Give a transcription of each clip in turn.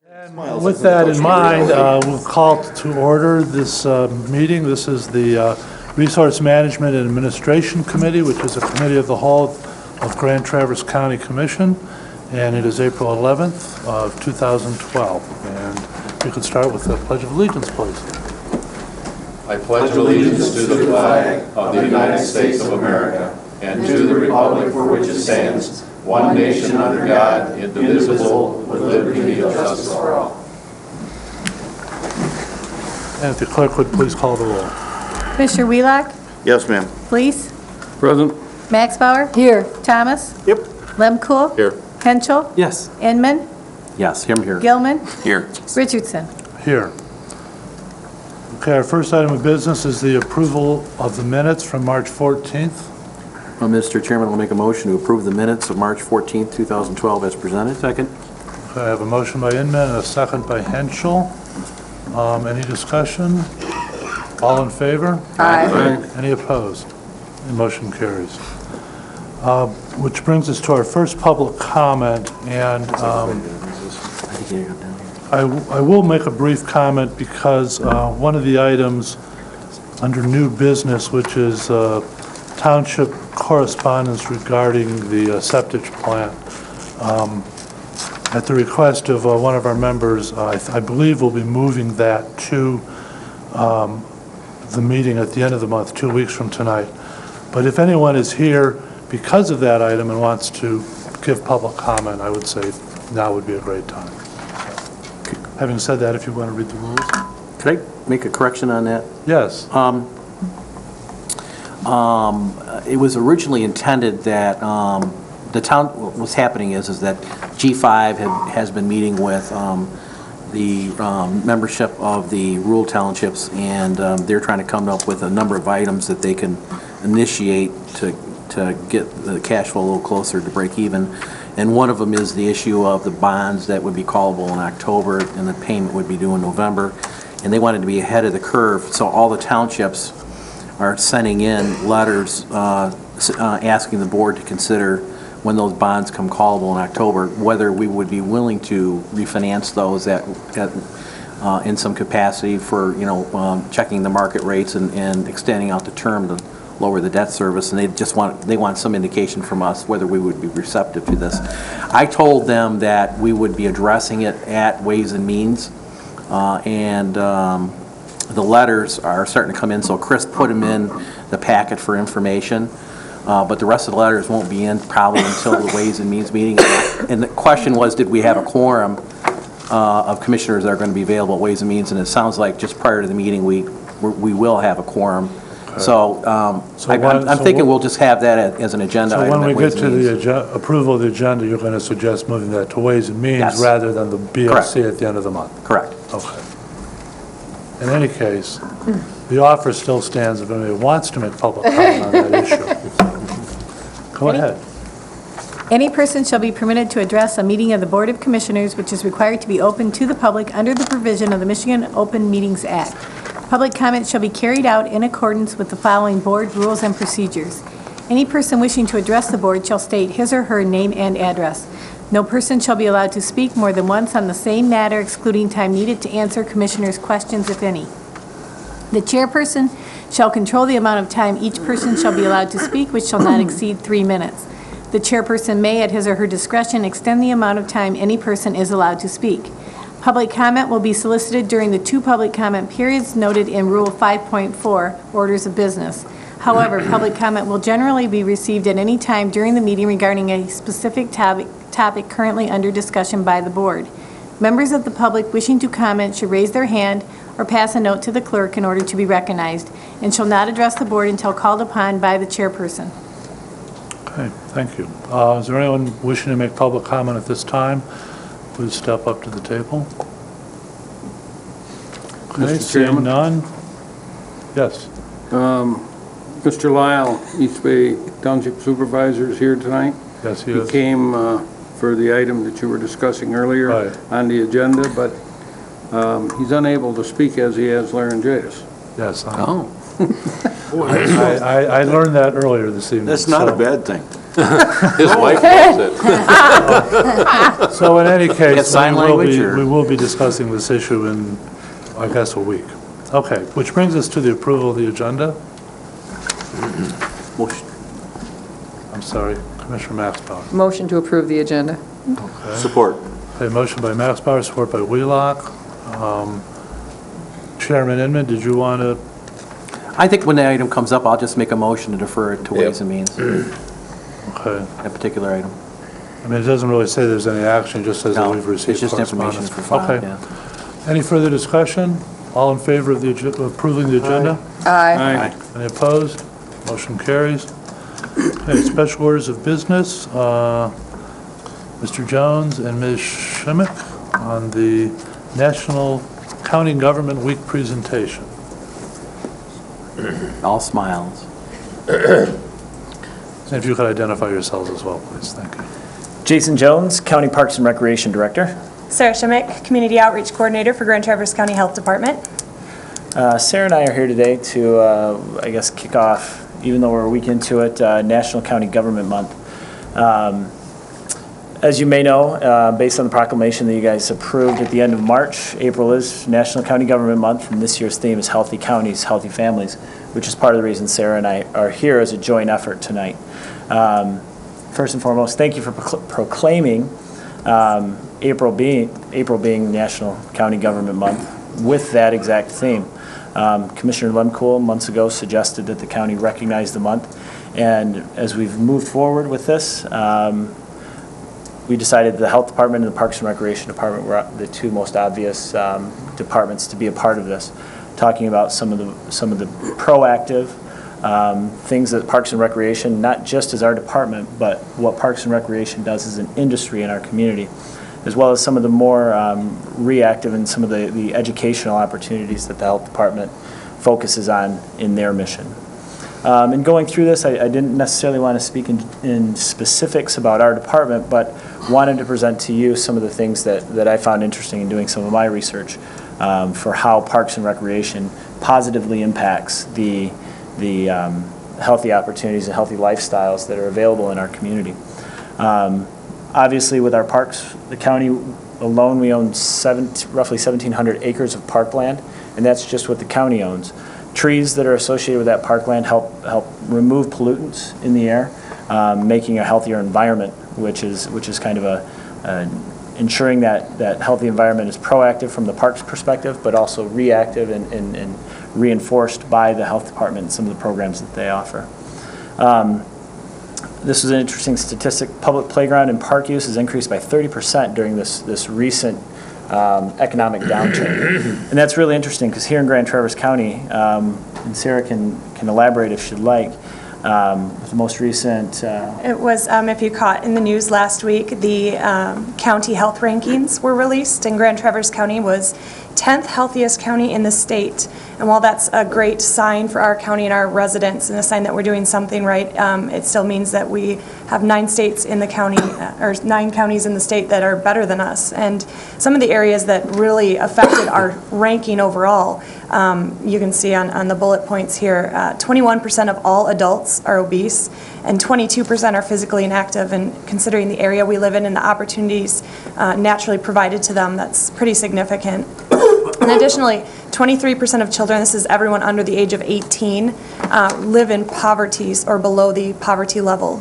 And with that in mind, we'll call to order this meeting. This is the Resource Management and Administration Committee, which is a committee of the whole of Grand Traverse County Commission, and it is April 11th of 2012. And we could start with the Pledge of Allegiance, please. I pledge allegiance to the flag of the United States of America and to the republic for which it stands, one nation under God, indivisible, with liberty and justice for all. And if the clerk would please call the roll. Mr. Wheelock? Yes, ma'am. Fleece? Present. Max Bauer? Here. Thomas? Yep. Lemkool? Here. Henschel? Yes. Inman? Yes, him here. Gilman? Here. Richardson? Here. Okay, our first item of business is the approval of the minutes from March 14th. Mr. Chairman, I'll make a motion to approve the minutes of March 14th, 2012 as presented. Second. Okay, I have a motion by Inman and a second by Henschel. Any discussion? All in favor? Aye. Any opposed? The motion carries. Which brings us to our first public comment, and I will make a brief comment because one of the items under new business, which is township correspondence regarding the septic plant, at the request of one of our members, I believe we'll be moving that to the meeting at the end of the month, 2 weeks from tonight. But if anyone is here because of that item and wants to give public comment, I would say now would be a great time. Having said that, if you want to read the rules. Could I make a correction on that? Yes. It was originally intended that the town, what's happening is that G5 has been meeting with the membership of the rural townships, and they're trying to come up with a number of items that they can initiate to get the cash flow a little closer to break even. And one of them is the issue of the bonds that would be callable in October and the payment would be due in November. And they wanted to be ahead of the curve, so all the townships are sending in letters asking the board to consider when those bonds come callable in October, whether we would be willing to refinance those in some capacity for, checking the market rates and extending out the term to lower the debt service. And they want some indication from us whether we would be receptive to this. I told them that we would be addressing it at Ways and Means, and the letters are starting to come in, so Chris put them in the packet for information, but the rest of the letters won't be in probably until the Ways and Means meeting. And the question was, did we have a quorum of commissioners that are going to be available at Ways and Means? And it sounds like just prior to the meeting, we will have a quorum. Okay. So I'm thinking we'll just have that as an agenda item. So when we get to the approval of the agenda, you're going to suggest moving that to Ways and Means Yes. rather than the BLC Correct. At the end of the month? Correct. Okay. In any case, the offer still stands if anybody wants to make public comment on that issue. Go ahead. Any person shall be permitted to address a meeting of the Board of Commissioners which is required to be open to the public under the provision of the Michigan Open Meetings Act. Public comment shall be carried out in accordance with the following board rules and procedures. Any person wishing to address the board shall state his or her name and address. No person shall be allowed to speak more than once on the same matter, excluding time needed to answer commissioners' questions, if any. The chairperson shall control the amount of time each person shall be allowed to speak, which shall not exceed 3 minutes. The chairperson may, at his or her discretion, extend the amount of time any person is allowed to speak. Public comment will be solicited during the 2 public comment periods noted in Rule 5.4, Orders of Business. However, public comment will generally be received at any time during the meeting regarding a specific topic currently under discussion by the board. Members of the public wishing to comment should raise their hand or pass a note to the clerk in order to be recognized, and shall not address the board until called upon by the chairperson. Okay, thank you. Is there anyone wishing to make public comment at this time? Please step up to the table. Okay, Mr. seeing Chairman? none? Yes. Mr. Lyle, East Bay Township Supervisor, is here tonight. Yes, he He is. came for the item that you were discussing earlier Right. on the agenda, but he's unable to speak as he has laryngitis. Yes. Oh. I learned that earlier this evening. That's not a so- bad thing. His wife loves it. So in any Got case, sign language, or- we will be discussing this issue in, I guess, a week. Okay, which brings us to the approval of the agenda. Motion. I'm sorry, Commissioner Maxbauer. Motion to approve the agenda. Support. A motion by Maxbauer, support by Wheelock. Chairman Inman, did you want to, I think when the item comes up, I'll just make a motion to defer it to Ways and Means, okay. that particular item. I mean, it doesn't really say there's any action, it just says that No, we've received it's just information correspondence. for file, Okay. yeah. Any further discussion? All in favor of approving the agenda? Aye. Aye. Any opposed? Motion carries. Okay, special orders of business. Mr. Jones and Ms. Schimick on the National County Government Week presentation. All smiles. And if you could identify yourselves as well, please. Thank you. Jason Jones, County Parks and Recreation Director. Sarah Schimick, Community Outreach Coordinator for Grand Traverse County Health Department. Sarah and I are here today to, I guess, kick off, even though we're a week into it, National County Government Month. As you may know, based on the proclamation that you guys approved at the end of March, April is National County Government Month, and this year's theme is Healthy Counties, Healthy Families, which is part of the reason Sarah and I are here as a joint effort tonight. First and foremost, thank you for proclaiming April being National County Government Month with that exact theme. Commissioner Lemkool months ago suggested that the county recognize the month, and as we've moved forward with this, we decided the Health Department and the Parks and Recreation Department were the two most obvious departments to be a part of this, talking about some of the proactive things that Parks and Recreation, not just as our department, but what Parks and Recreation does as an industry in our community, as well as some of the more reactive and some of the educational opportunities that the Health Department focuses on in their mission. In going through this, I didn't necessarily want to speak in specifics about our department, but wanted to present to you some of the things that I found interesting in doing some of my research for how Parks and Recreation positively impacts the healthy opportunities and healthy lifestyles that are available in our community. Obviously, with our parks, the county alone, we own roughly 1,700 acres of parkland, and that's just what the county owns. Trees that are associated with that parkland help remove pollutants in the air, making a healthier environment, which is kind of ensuring that healthy environment is proactive from the parks perspective, but also reactive and reinforced by the health department and some of the programs that they offer. This is an interesting statistic. Public playground and park use has increased by 30% during this recent economic downturn. And that's really interesting because here in Grand Traverse County, and Sarah can elaborate if she'd like, with the most recent, It was, if you caught in the news last week, the county health rankings were released, and Grand Traverse County was 10th healthiest county in the state. And while that's a great sign for our county and our residents and a sign that we're doing something right, it still means that we have 9 states in the county, or 9 counties in the state that are better than us. And some of the areas that really affected our ranking overall, you can see on the bullet points here, 21% of all adults are obese, and 22% are physically inactive. And considering the area we live in and the opportunities naturally provided to them, that's pretty significant. And additionally, 23% of children, this is everyone under the age of 18, live in poverty or below the poverty level.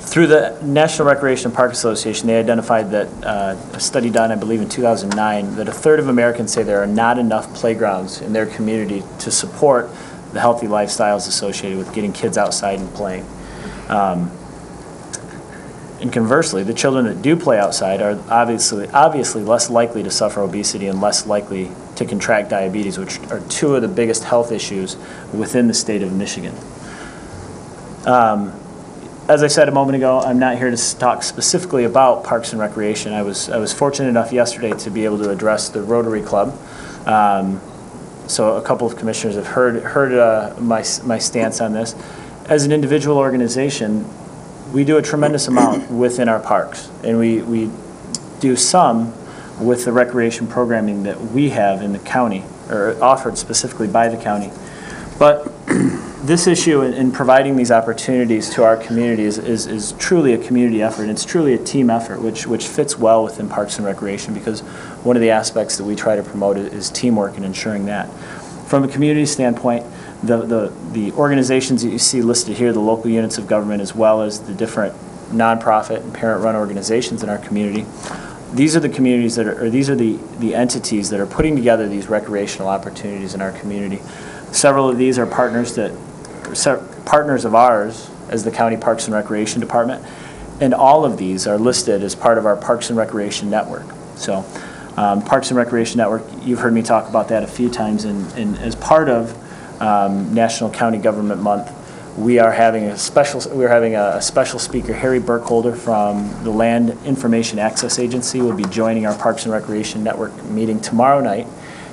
Through the National Recreation Park Association, they identified that a study done, I believe, in 2009, that a third of Americans say there are not enough playgrounds in their community to support the healthy lifestyles associated with getting kids outside and playing. And conversely, the children that do play outside are obviously less likely to suffer obesity and less likely to contract diabetes, which are 2 of the biggest health issues within the state of Michigan. As I said a moment ago, I'm not here to talk specifically about Parks and Recreation. I was fortunate enough yesterday to be able to address the Rotary Club. So a couple of commissioners have heard my stance on this. As an individual organization, we do a tremendous amount within our parks, and we do some with the recreation programming that we have in the county, or offered specifically by the county. But this issue in providing these opportunities to our community is truly a community effort, and it's truly a team effort, which fits well within Parks and Recreation, because one of the aspects that we try to promote is teamwork and ensuring that. From a community standpoint, the organizations that you see listed here, the local units of government, as well as the different nonprofit and parent-run organizations in our community, these are the communities that are, or these are the entities that are putting together these recreational opportunities in our community. Several of these are partners of ours as the County Parks and Recreation Department, and all of these are listed as part of our Parks and Recreation Network. So, Parks and Recreation Network, you've heard me talk about that a few times, and as part of National County Government Month, we are having a special speaker, Harry Burkholder from the Land Information Access Agency, will be joining our Parks and Recreation Network meeting tomorrow night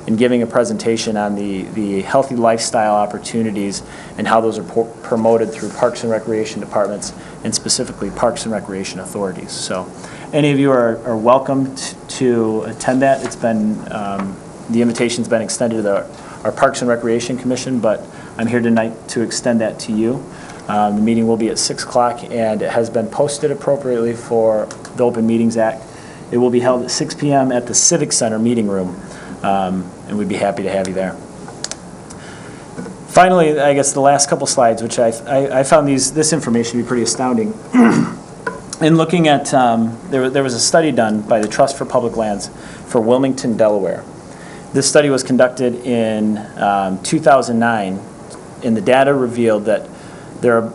and giving a presentation on the healthy lifestyle opportunities and how those are promoted through Parks and Recreation departments, and specifically Parks and Recreation authorities. So any of you are welcome to attend that. It's been, the invitation's been extended to our Parks and Recreation Commission, but I'm here tonight to extend that to you. The meeting will be at 6 o'clock, and it has been posted appropriately for the Open Meetings Act. It will be held at 6 p.m. at the Civic Center meeting room, and we'd be happy to have you there. Finally, I guess the last couple slides, which I found this information to be pretty astounding. In looking at, there was a study done by the Trust for Public Lands for Wilmington, Delaware. This study was conducted in 2009, and the data revealed that there are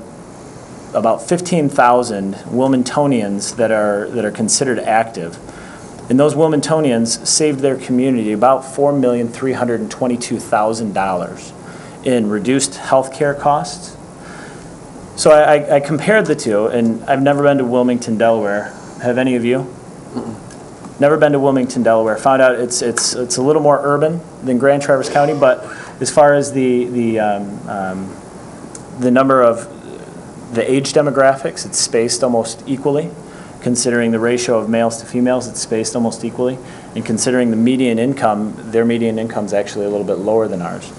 about 15,000 Wilmingtonians that are considered active. And those Wilmingtonians saved their community about $4,322,000 in reduced health care costs. So I compared the two, and I've never been to Wilmington, Delaware. Have any of you? Never been to Wilmington, Delaware. Found out it's a little more urban than Grand Traverse County, but as far as the number of the age demographics, it's spaced almost equally. Considering the ratio of males to females, it's spaced almost equally. And considering the median income, their median income is actually a little bit lower than ours.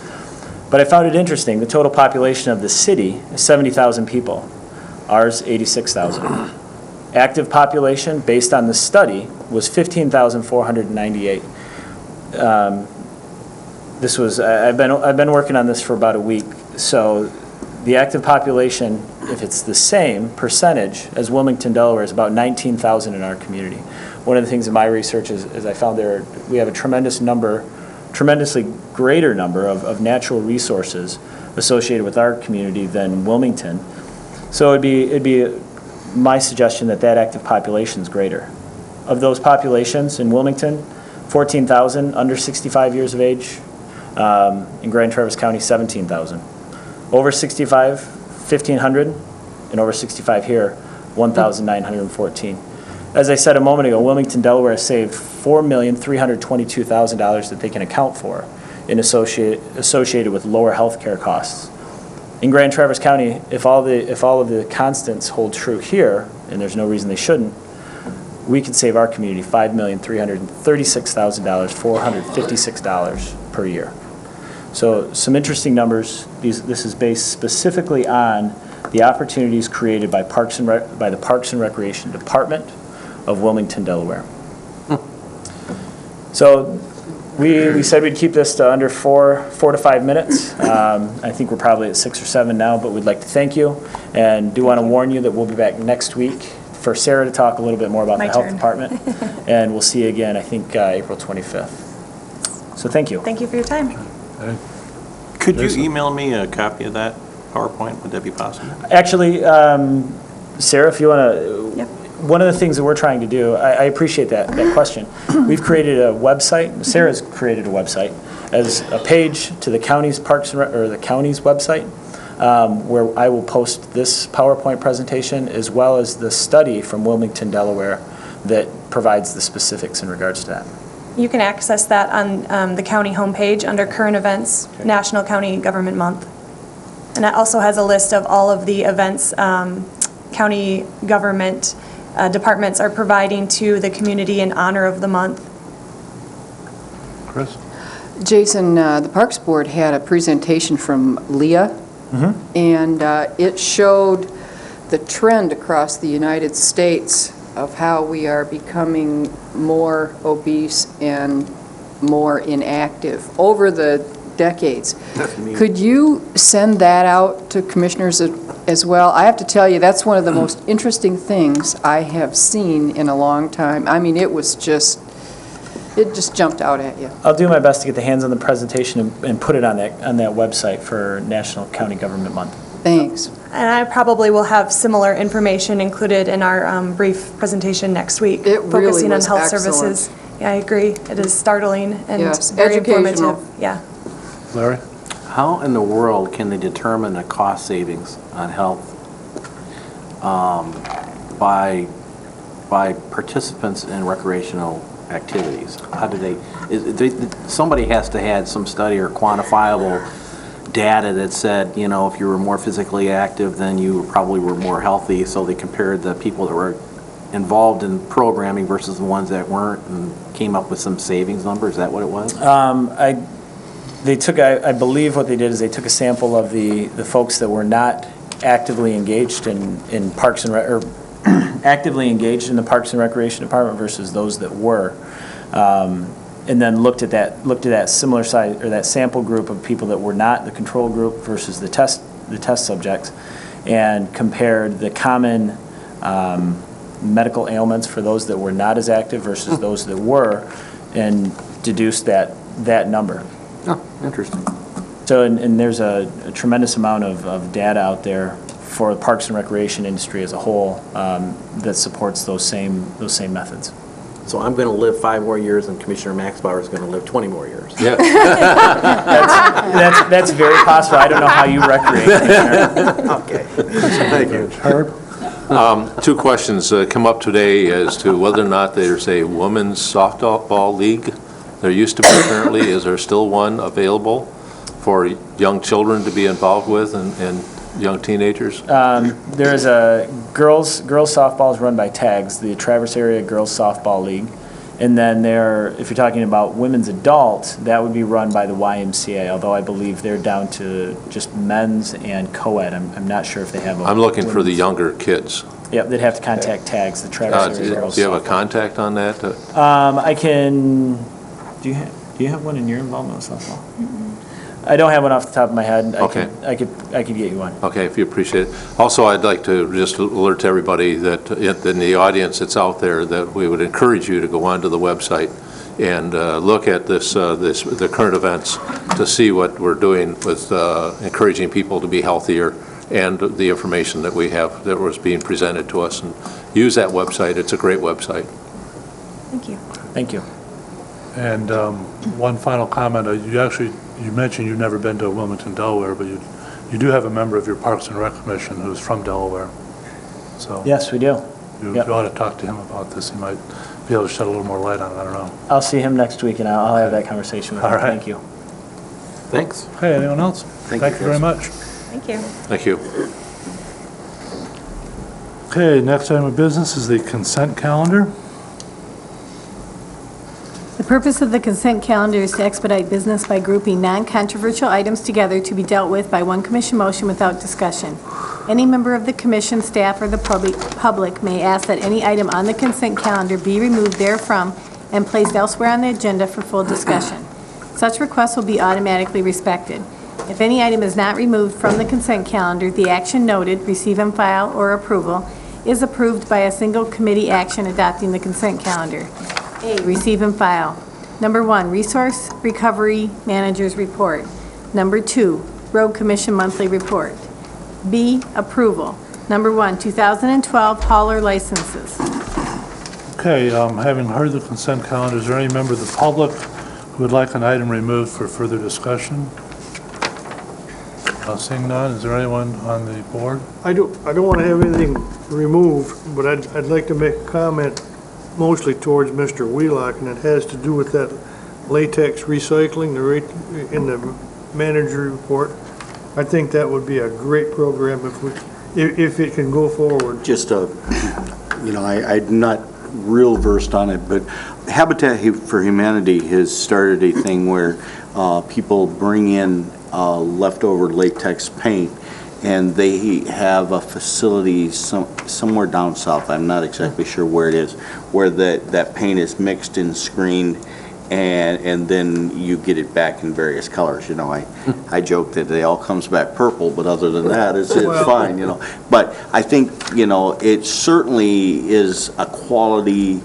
But I found it interesting. The total population of the city is 70,000 people. Ours, 86,000. Active population, based on the study, was 15,498. This was I've been working on this for about a week. So the active population, if it's the same percentage as Wilmington, Delaware, is about 19,000 in our community. One of the things in my research is I found we have a tremendously greater number of natural resources associated with our community than Wilmington. So it'd be my suggestion that active population is greater. Of those populations in Wilmington, 14,000 under 65 years of age. In Grand Traverse County, 17,000. Over 65, 1,500, and over 65 here, 1,914. As I said a moment ago, Wilmington, Delaware saved $4,322,000 that they can account for in associated with lower health care costs. In Grand Traverse County, if all of the constants hold true here, and there's no reason they shouldn't, we could save our community $5,336,000, $456 per year. So some interesting numbers. This is based specifically on the opportunities created by the Parks and Recreation Department of Wilmington, Delaware. So we said we'd keep this to under 4 to 5 minutes. I think we're probably at 6 or 7 now, but we'd like to thank you and do want to warn you that we'll be back next week for Sarah to talk a little bit more about the health department. And we'll see you again, I think, April 25th. So thank you. Thank you for your time. Could you email me a copy of that PowerPoint? Would that be possible? Actually, Sarah, if you want to, Yep. one of the things that we're trying to do, I appreciate that question. We've created a website, Sarah's created a website, as a page to the county's the county's website, where I will post this PowerPoint presentation as well as the study from Wilmington, Delaware that provides the specifics in regards to that. You can access that on the county homepage under current events, National County Government Month. And that also has a list of all of the events county government departments are providing to the community in honor of the month. Chris? Jason, the Parks Board had a presentation from Leah, and it showed the trend across the United States of how we are becoming more obese and more inactive over the decades. Could you send that out to commissioners as well? I have to tell you, that's one of the most interesting things I have seen in a long time. I mean, it just jumped out at you. I'll do my best to get the hands on the presentation and put it on that website for National County Government Month. Thanks. And I probably will have similar information included in our brief presentation next week. It really focusing on was health excellent. services. Yeah, I agree. It is startling and Yes, very educational. informative. Yeah. Larry? How in the world can they determine the cost savings on health by participants in recreational activities? How do somebody has to have some study or quantifiable data that said, you know, if you were more physically active, then you probably were more healthy, so they compared the people that were involved in programming versus the ones that weren't and came up with some savings number? Is that what it was? They took, I believe what they did is they took a sample of the folks that were not actively engaged in Parks and or actively engaged in the Parks and Recreation Department versus those that were, and then looked at that similar size or that sample group of people that were not the control group versus the test subjects, and compared the common medical ailments for those that were not as active versus those that were, and deduced that number. Oh, interesting. So, and there's a tremendous amount of data out there for the parks and recreation industry as a whole that supports those same methods. So I'm going to live 5 more years, and Commissioner Maxbauer is going to live 20 more years. Yeah. That's very possible. I don't know how you recreate, Commissioner. Okay. Thank you. Herb? 2 questions come up today as to whether or not there's a women's softball league. There used to be currently. Is there still one available for young children to be involved with and young teenagers? There is a girls softball is run by TAGS, the Traverse Area Girls Softball League. And then if you're talking about women's adult, that would be run by the YMCA, although I believe they're down to just men's and co-ed. I'm not sure if they have a... I'm looking for the younger kids. Yep, they'd have to contact TAGS, the Traverse Area Girls Do you have a Softball. contact on that? I can... Do you have one in your involvement with softball? I don't have one off the top of my head. Okay. I could get you one. Okay, if you appreciate it. Also, I'd like to just alert everybody that in the audience that's out there that we would encourage you to go onto the website and look at the current events to see what we're doing with encouraging people to be healthier and the information that we have that was being presented to us. And use that website. It's a great website. Thank you. Thank you. And one final comment, you mentioned you've never been to Wilmington, Delaware, but you do have a member of your Parks and Rec Commission who's from Delaware. So Yes, we do. you Yep. ought to talk to him about this. He might be able to shed a little more light on it. I don't know. I'll see him next week, and I'll have that conversation with him. All right. Thank you. Thanks. Hey, anyone else? Thank Thank you, you very Chris. much. Thank you. Thank you. Okay, next item of business is the consent calendar. The purpose of the consent calendar is to expedite business by grouping non-controversial items together to be dealt with by one commission motion without discussion. Any member of the commission, staff, or the public may ask that any item on the consent calendar be removed therefrom and placed elsewhere on the agenda for full discussion. Such requests will be automatically respected. If any item is not removed from the consent calendar, the action noted, receive and file, or approval, is approved by a single committee action adopting the consent calendar. A, receive and file. Number 1, Resource Recovery Manager's Report. Number 2, Road Commission Monthly Report. B, approval. Number 1, 2012 hauler licenses. Okay, having heard the consent calendar, is there any member of the public who would like an item removed for further discussion? Seeing none, is there anyone on the board? I don't want to have anything removed, but I'd like to make a comment mostly towards Mr. Wheelock, and it has to do with that latex recycling in the manager report. I think that would be a great program if it can go forward. Just I'm not real versed on it, but Habitat for Humanity has started a thing where people bring in leftover latex paint, and they have a facility somewhere down south, I'm not exactly sure where it is, where that paint is mixed and screened, and then you get it back in various colors. You know, I joke that it all comes back purple, but other than that, it's fine, you know. But I think, you know, it certainly is a quality,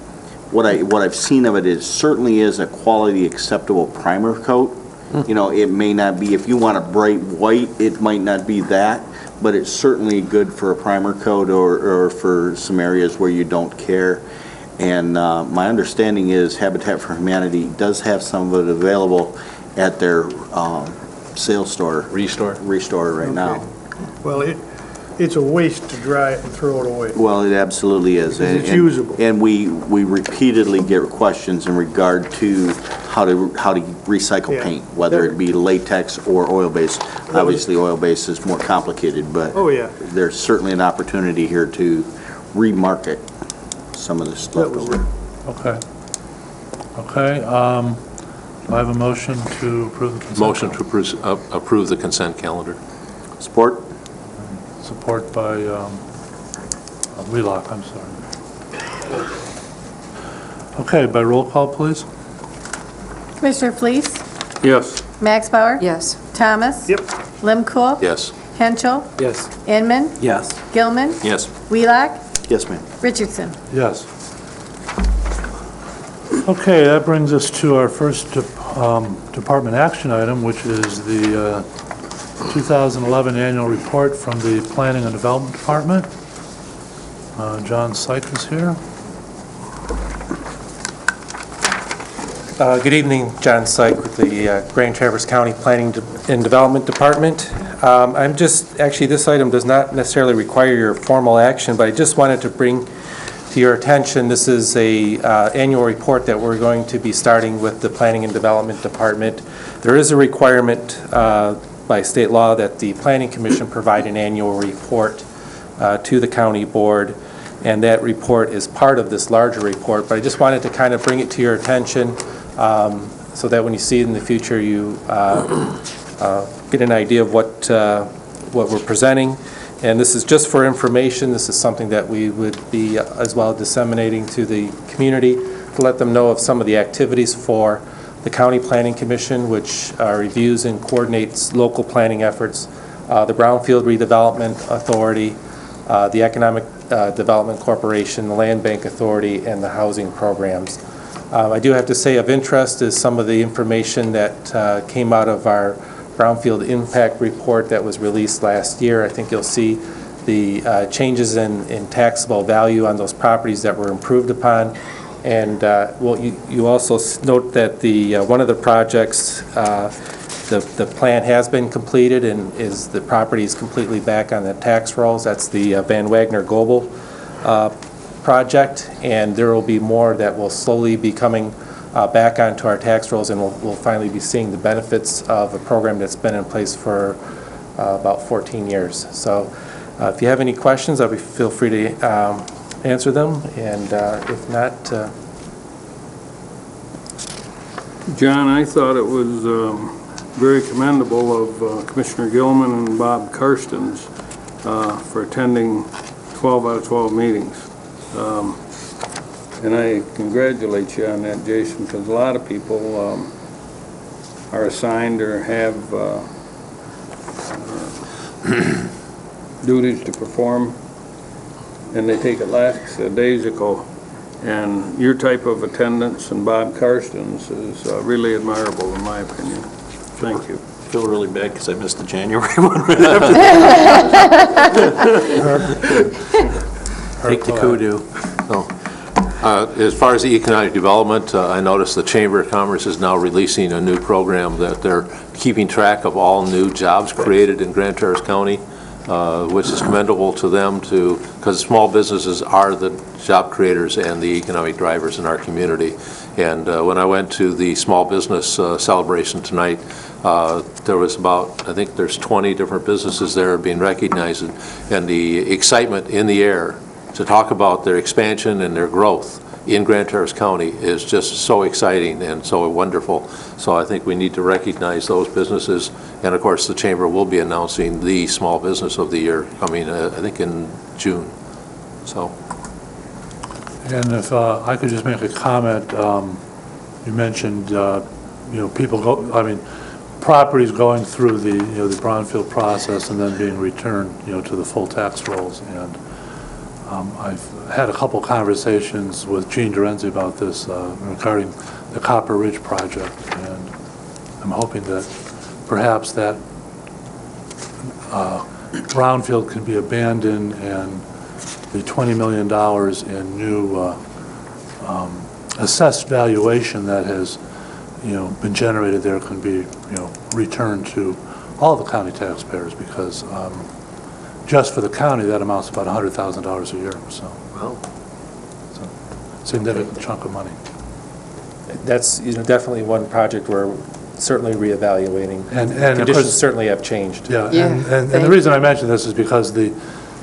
what I've seen of it is certainly is a quality acceptable primer coat. You know, it may not be, if you want a bright white, it might not be that, but it's certainly good for a primer coat or for some areas where you don't care. And my understanding is Habitat for Humanity does have some of it available at their sales store. Restore right now. Well, it's a waste to dry it and throw it away. Well, it absolutely is. It's usable. And we repeatedly get questions in regard to how to recycle paint, whether it be latex or oil-based. Obviously, oil-based is more complicated, but there's certainly an opportunity here to remarket some of this leftover. Okay. Okay, I have a motion to approve the consent. Motion to approve the consent calendar. Support? Support by Wheelock, I'm sorry. Okay, by roll call, please. Commissioner Fleece? Yes. Max Bauer? Yes. Thomas? Yep. Limcool? Yes. Henschel? Yes. Inman? Yes. Gilman? Yes. Wheelock? Yes, ma'am. Richardson? Yes. Okay, that brings us to our first department action item, which is the 2011 annual report from the Planning and Development Department. John Syke is here. Good evening, John Syke with the Grand Traverse County Planning and Development Department. I'm just, actually this item does not necessarily require your formal action, but I just wanted to bring to your attention, this is a annual report that we're going to be starting with the Planning and Development Department. There is a requirement by state law that the Planning Commission provide an annual report to the county board, and that report is part of this larger report, but I just wanted to kind of bring it to your attention so that when you see it in the future, you get an idea of what we're presenting. And this is just for information. This is something that we would be as well disseminating to the community to let them know of some of the activities for the County Planning Commission, which reviews and coordinates local planning efforts, the Brownfield Redevelopment Authority, the Economic Development Corporation, the Land Bank Authority, and the housing programs. I do have to say of interest is some of the information that came out of our Brownfield Impact Report that was released last year. I think you'll see the changes in taxable value on those properties that were improved upon. And well, you also note that the one of the projects, the plan has been completed and the property is completely back on the tax rolls. That's the Van Wagner Global project, and there will be more that will slowly be coming back onto our tax rolls, and we'll finally be seeing the benefits of a program that's been in place for about 14 years. So if you have any questions, feel free to answer them, and if not... John, I thought it was very commendable of Commissioner Gilman and Bob Karstens for attending 12 out of 12 meetings. And I congratulate you on that, Jason, because a lot of people are assigned or have duties to perform, and they take it lackadaisical. And your type of attendance and Bob Karstens is really admirable, in my opinion. Thank you. I feel really bad because I missed the January one right after. Take the kudu. As far as the economic development, I noticed the Chamber of Commerce is now releasing a new program that they're keeping track of all new jobs created in Grand Traverse County, which is commendable to them because small businesses are the job creators and the economic drivers in our community. And when I went to the small business celebration tonight, there was about, I think there's 20 different businesses there being recognized, and the excitement in the air to talk about their expansion and their growth in Grand Traverse County is just so exciting and so wonderful. So I think we need to recognize those businesses. And of course, the Chamber will be announcing the Small Business of the Year coming, I think, in June. So. And if I could just make a comment, you mentioned, people properties going through the, the brownfield process and then being returned, to the full tax rolls. And I've had a couple conversations with Gene Dorenzi about this regarding the Copper Ridge project, and I'm hoping that perhaps that brownfield can be abandoned and the $20 million in new assessed valuation that has, been generated there can be, returned to all the county taxpayers, because just for the county, that amounts to about $100,000 a year, so. Well. Significant chunk of money. That's, definitely one project we're certainly reevaluating. And of Conditions course- certainly have changed. Yeah, Yeah, and thank the reason I mention this is because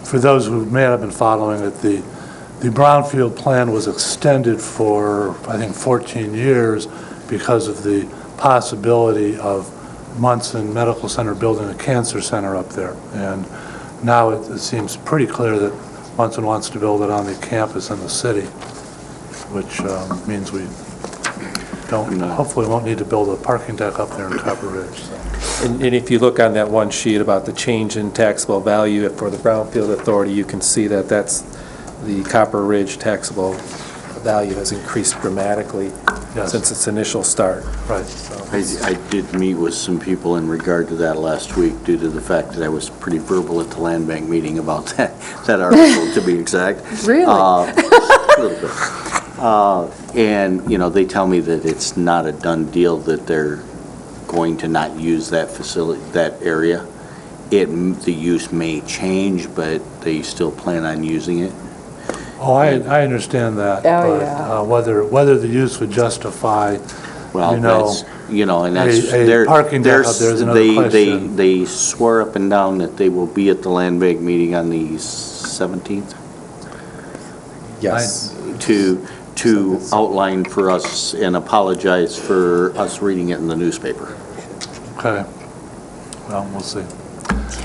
for those who may not have been following it, the brownfield plan was extended for, I think, 14 years because of the possibility of Munson Medical Center building a cancer center up there. And now it seems pretty clear that Munson wants to build it on the campus in the city, which means we hopefully won't need to build a parking deck up there in Copper Ridge. So. And if you look on that one sheet about the change in taxable value for the Brownfield Authority, you can see that that's the Copper Ridge taxable value has increased dramatically since its initial start. Right. I did meet with some people in regard to that last week, due to the fact that I was pretty verbal at the land bank meeting about that article, to be exact. Really? A little bit. And, they tell me that it's not a done deal, that they're going to not use that facility, that area. The use may change, but they still plan on using it. Oh, I understand that. Oh, but, yeah. Whether the use would justify, Well, that's, and that's, a parking deck up there is another question. They swore up and down that they will be at the land bank meeting on the 17th Yes. to outline for us and apologize for us reading it in the newspaper. Okay. Well, we'll see.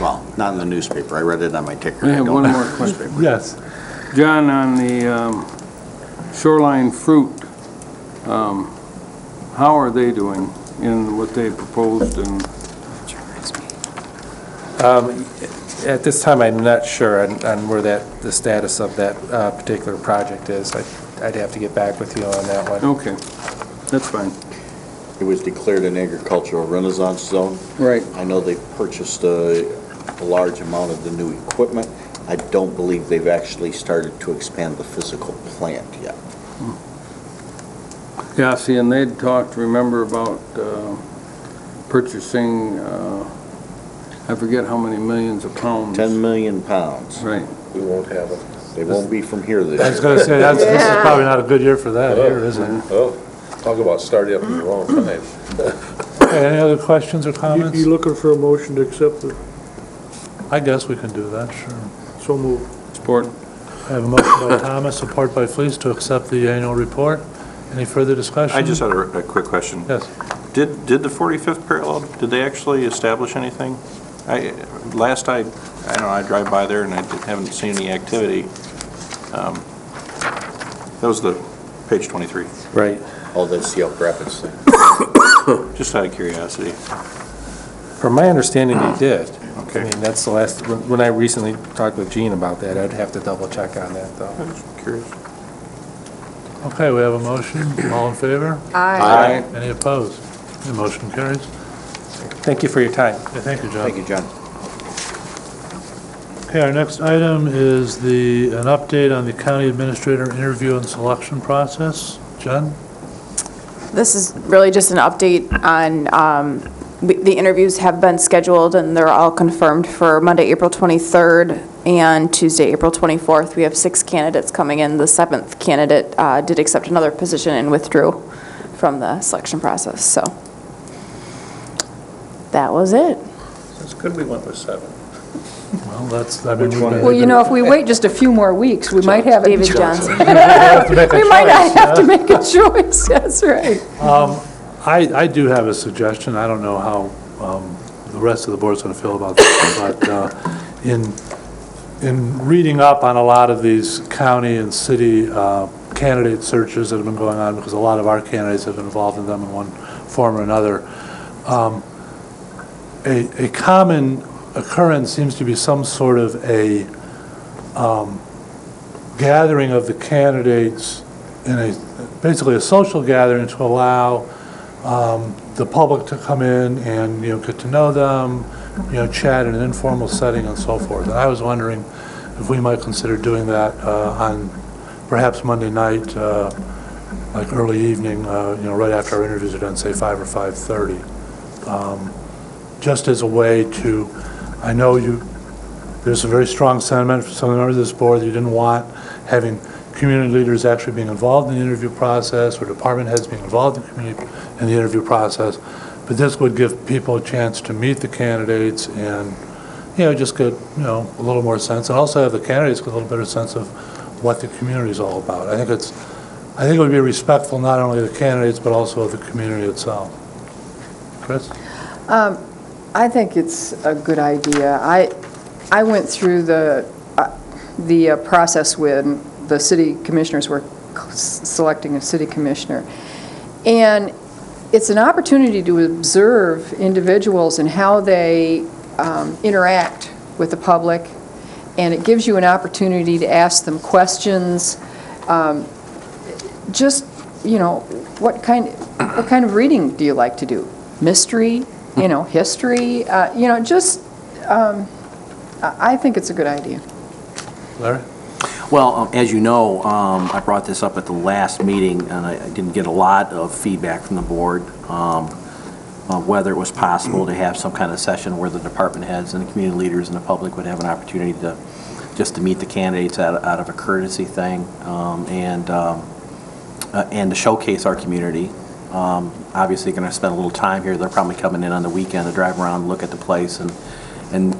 Well, not in the newspaper, I read it on my ticker. I have don't- one more question. Yes. John, on the shoreline fruit, how are they doing in what they proposed? And At this time, I'm not sure on where the status of that particular project is. I'd have to get back with you on that one. okay, that's fine. It was declared an agricultural renaissance zone. Right. I know they purchased a large amount of the new equipment. I don't believe they've actually started to expand the physical plant yet. Yeah, see, and they'd talked, remember, about purchasing, I forget how many millions of pounds. 10 million pounds. Right. We won't have it. They won't be from here this I was year. going to say, this is probably not a good year for that here, is it? Oh, talk about starting up in the wrong time. Okay, any other questions or comments? You looking for a motion to accept the, I guess we can do that, sure. so moved. Support. I have a motion by Thomas, support by Fleece, to accept the annual report. Any further discussion? I just had a quick question. Yes. Did the 45th parallel, did they actually establish anything? Last I drive by there and I haven't seen any activity. That was the page 23. Right. Oh, that's the Elk Rapids thing. Just out of curiosity. From my understanding, they did. Okay. I mean, that's the last, when I recently talked with Gene about that, I'd have to double check on that, though. I'm just curious. Okay, we have a motion. All in favor? Aye. Any opposed? The motion carries. Thank you for your time. Okay, thank you, John. Thank you, John. Okay, our next item is an update on the county administrator interview and selection process. Jen? This is really just an update on, the interviews have been scheduled and they're all confirmed for Monday, April 23rd and Tuesday, April 24th. We have 6 candidates coming in. The 7th candidate did accept another position and withdrew from the selection process, so that was it. It's good we went with 7. Well, that's, I mean, Well, you know, if we wait just a few more weeks, we might have a David choice. Johnson. we have to make a We might not choice, have to yeah. make a choice, that's right. I do have a suggestion. I don't know how the rest of the board's going to feel about this, but in reading up on a lot of these county and city candidate searches that have been going on, because a lot of our candidates have been involved in them in one form or another, a common occurrence seems to be some sort of a gathering of the candidates in basically a social gathering to allow the public to come in and, get to know them, chat in an informal setting and so forth. And I was wondering if we might consider doing that on perhaps Monday night, like early evening, right after our interviews are done, say 5 or 5:30. Just as a way to, I know there's a very strong sentiment from some members of this board that you didn't want having community leaders actually being involved in the interview process, or department heads being involved in the interview process. But this would give people a chance to meet the candidates and, just get, a little more sense, and also have the candidates get a little better sense of what the community is all about. I think it would be respectful not only of the candidates, but also of the community itself. Chris? I think it's a good idea. I went through the process when the city commissioners were selecting a city commissioner. And it's an opportunity to observe individuals and how they interact with the public, and it gives you an opportunity to ask them questions. Just, what kind of reading do you like to do? Mystery, history, I think it's a good idea. Larry? Well, as you know, I brought this up at the last meeting, and I didn't get a lot of feedback from the board, whether it was possible to have some kind of session where the department heads and the community leaders and the public would have an opportunity to meet the candidates out of a courtesy thing, and to showcase our community. Obviously, going to spend a little time here. They're probably coming in on the weekend to drive around, look at the place, and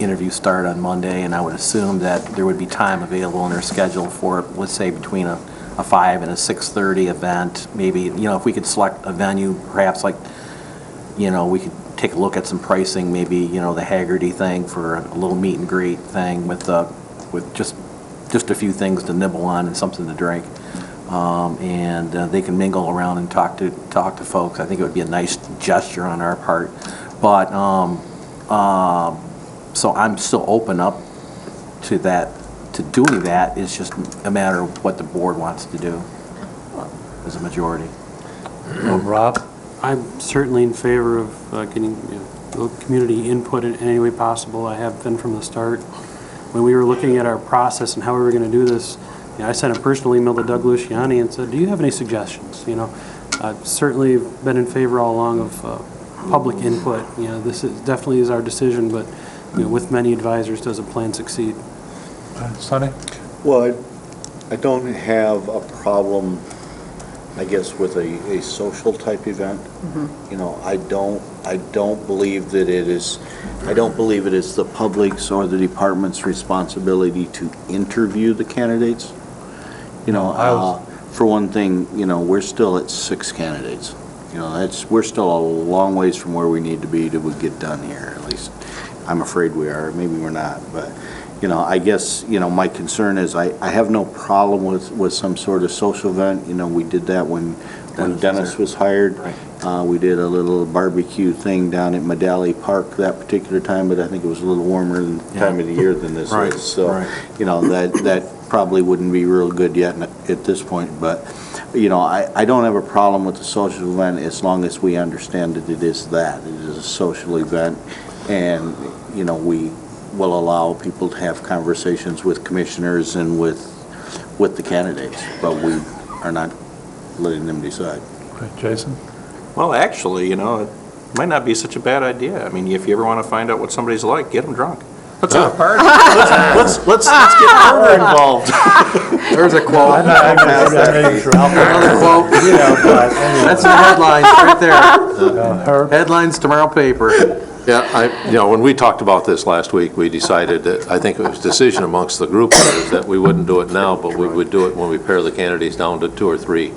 interviews start on Monday, and I would assume that there would be time available in their schedule for, let's say, between a 5 and a 6:30 event. Maybe, if we could select a venue, perhaps like, we could take a look at some pricing, maybe, the Haggerty thing for a little meet and greet thing with just a few things to nibble on and something to drink. And they can mingle around and talk to folks. I think it would be a nice gesture on our part. But, so I'm still open up to that, to doing that. It's just a matter of what the board wants to do as a majority. Rob? I'm certainly in favor of getting community input in any way possible. I have been from the start. When we were looking at our process and how we were going to do this, I sent a personal email to Doug Luciani and said, do you have any suggestions? I've certainly been in favor all along of public input. This definitely is our decision, but with many advisors, does a plan succeed? Sonny? Well, I don't have a problem, I guess, with a social type event. I don't believe that it is the public's or the department's responsibility to interview the candidates. For one thing, we're still at 6 candidates. We're still a long ways from where we need to be to get done here, at least. I'm afraid we are, maybe we're not, but, I guess, my concern is I have no problem with some sort of social event. We did that when Dennis was hired. We did a little barbecue thing down at Medalley Park that particular time, but I think it was a little warmer time of the year than this is. So, that probably wouldn't be real good yet at this point, but, I don't have a problem with the social event as long as we understand that it is that. It is a social event, and, we will allow people to have conversations with commissioners and with the candidates, but we are not letting them decide. Okay, Jason? Well, actually, it might not be such a bad idea. I mean, if you ever want to find out what somebody's like, get them drunk. Let's have a party. Let's get Carter involved. There's a quote. I'm not sure. Another quote. That's the headlines right there. Herb? Headlines tomorrow paper. Yeah, when we talked about this last week, we decided that, I think it was a decision amongst the group members that we wouldn't do it now, but we would do it when we pare the candidates down to 2 or 3.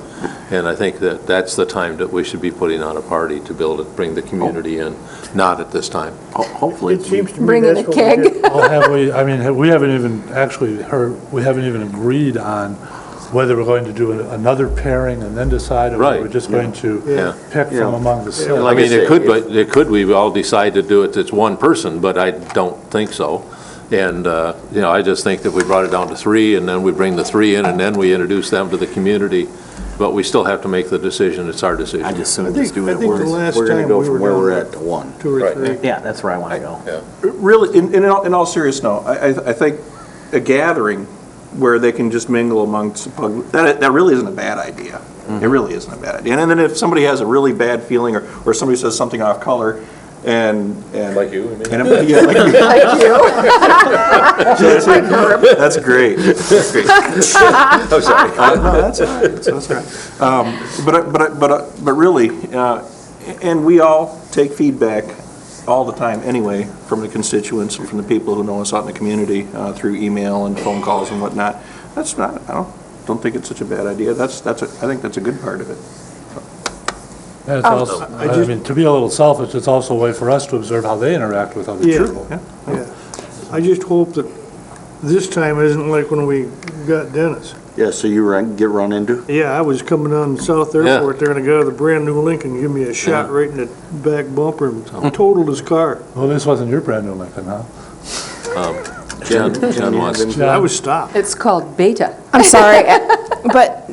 And I think that that's the time that we should be putting on a party to build it, bring the community in, not at this time. Hopefully. It seems to me Bring in that's a what we keg. did. Well, have we, I mean, we haven't even actually heard, we haven't even agreed on whether we're going to do another pairing and then decide, or Right. we're just going to Yeah. pick from among the 6. I mean, it could, we all decide to do it, it's one person, but I don't think so. And, I just think that we brought it down to 3, and then we bring the 3 in, and then we introduce them to the community. But we still have to make the decision, it's our decision. I just I assume think, just do I it think the once. last We're going to time go we from were where down we're to at to 1. 2 or Right. 3. Yeah, that's where I want to go. Yeah. Really, in all seriousness, no, I think a gathering where they can just mingle amongst, that really isn't a bad idea. It really isn't a bad idea. And then if somebody has a really bad feeling, or somebody says something off color, and Like you, I mean. yeah, like you. Thank you. That's great. That's great. I'm sorry. No, that's all right. That's all right. But really, and we all take feedback all the time anyway from the constituents and from the people who know us out in the community through email and phone calls and whatnot. That's not, I don't think it's such a bad idea. I think that's a good part of it. And it's also, I mean, to be a little selfish, it's also a way for us to observe how they interact with other Yeah. people. Yeah. I just hope that this time isn't like when we got Dennis. Yeah, so you get run into? Yeah, I was coming on South Airport there, and a guy with a brand-new Lincoln gave me a shot right in the back bumper and totaled his car. Well, this wasn't your brand new Lincoln, huh? Jen wants. I was stopped. It's called Beta. I'm sorry, but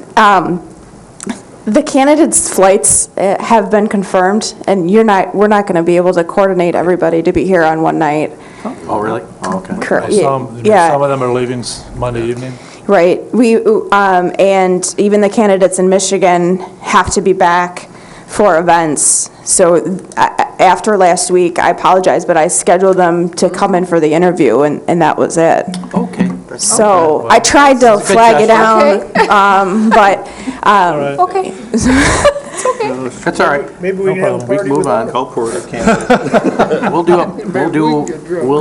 the candidates' flights have been confirmed, and we're not going to be able to coordinate everybody to be here on one night. Oh, really? Oh, okay. Some of them are leaving Monday evening. Right. And even the candidates in Michigan have to be back for events. So after last week, I apologize, but I scheduled them to come in for the interview, and that was it. Okay. So I tried to flag it down, but, Okay. That's all right. Maybe we can have a We party can move without on. him. Call for it, can't. We'll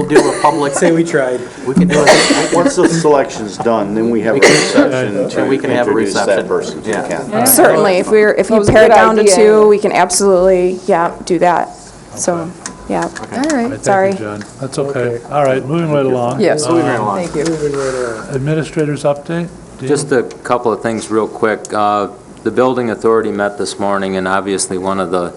do a public. Say we tried. We can do it. Once the selection's done, then we have a reception to we can have a introduce that reception. person to Yeah. council. certainly, if you was a pare it good down to idea. 2, we can absolutely, do that. So, yeah. All right. Thank Sorry. you, Jen. That's okay. All right, moving right along. Yes, Moving right along. thank you. Moving right on. Administrators update? Dean? Just a couple of things real quick. The Building Authority met this morning, and obviously one of the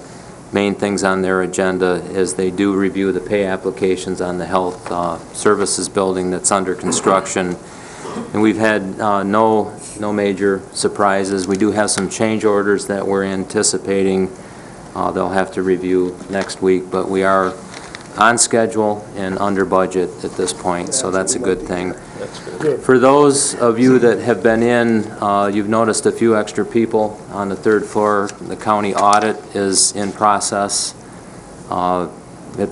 main things on their agenda is they do review the pay applications on the health services building that's under construction. And we've had no major surprises. We do have some change orders that we're anticipating. They'll have to review next week, but we are on schedule and under budget at this point, so that's a good thing. For those of you that have been in, you've noticed a few extra people on the 3rd floor. The county audit is in process.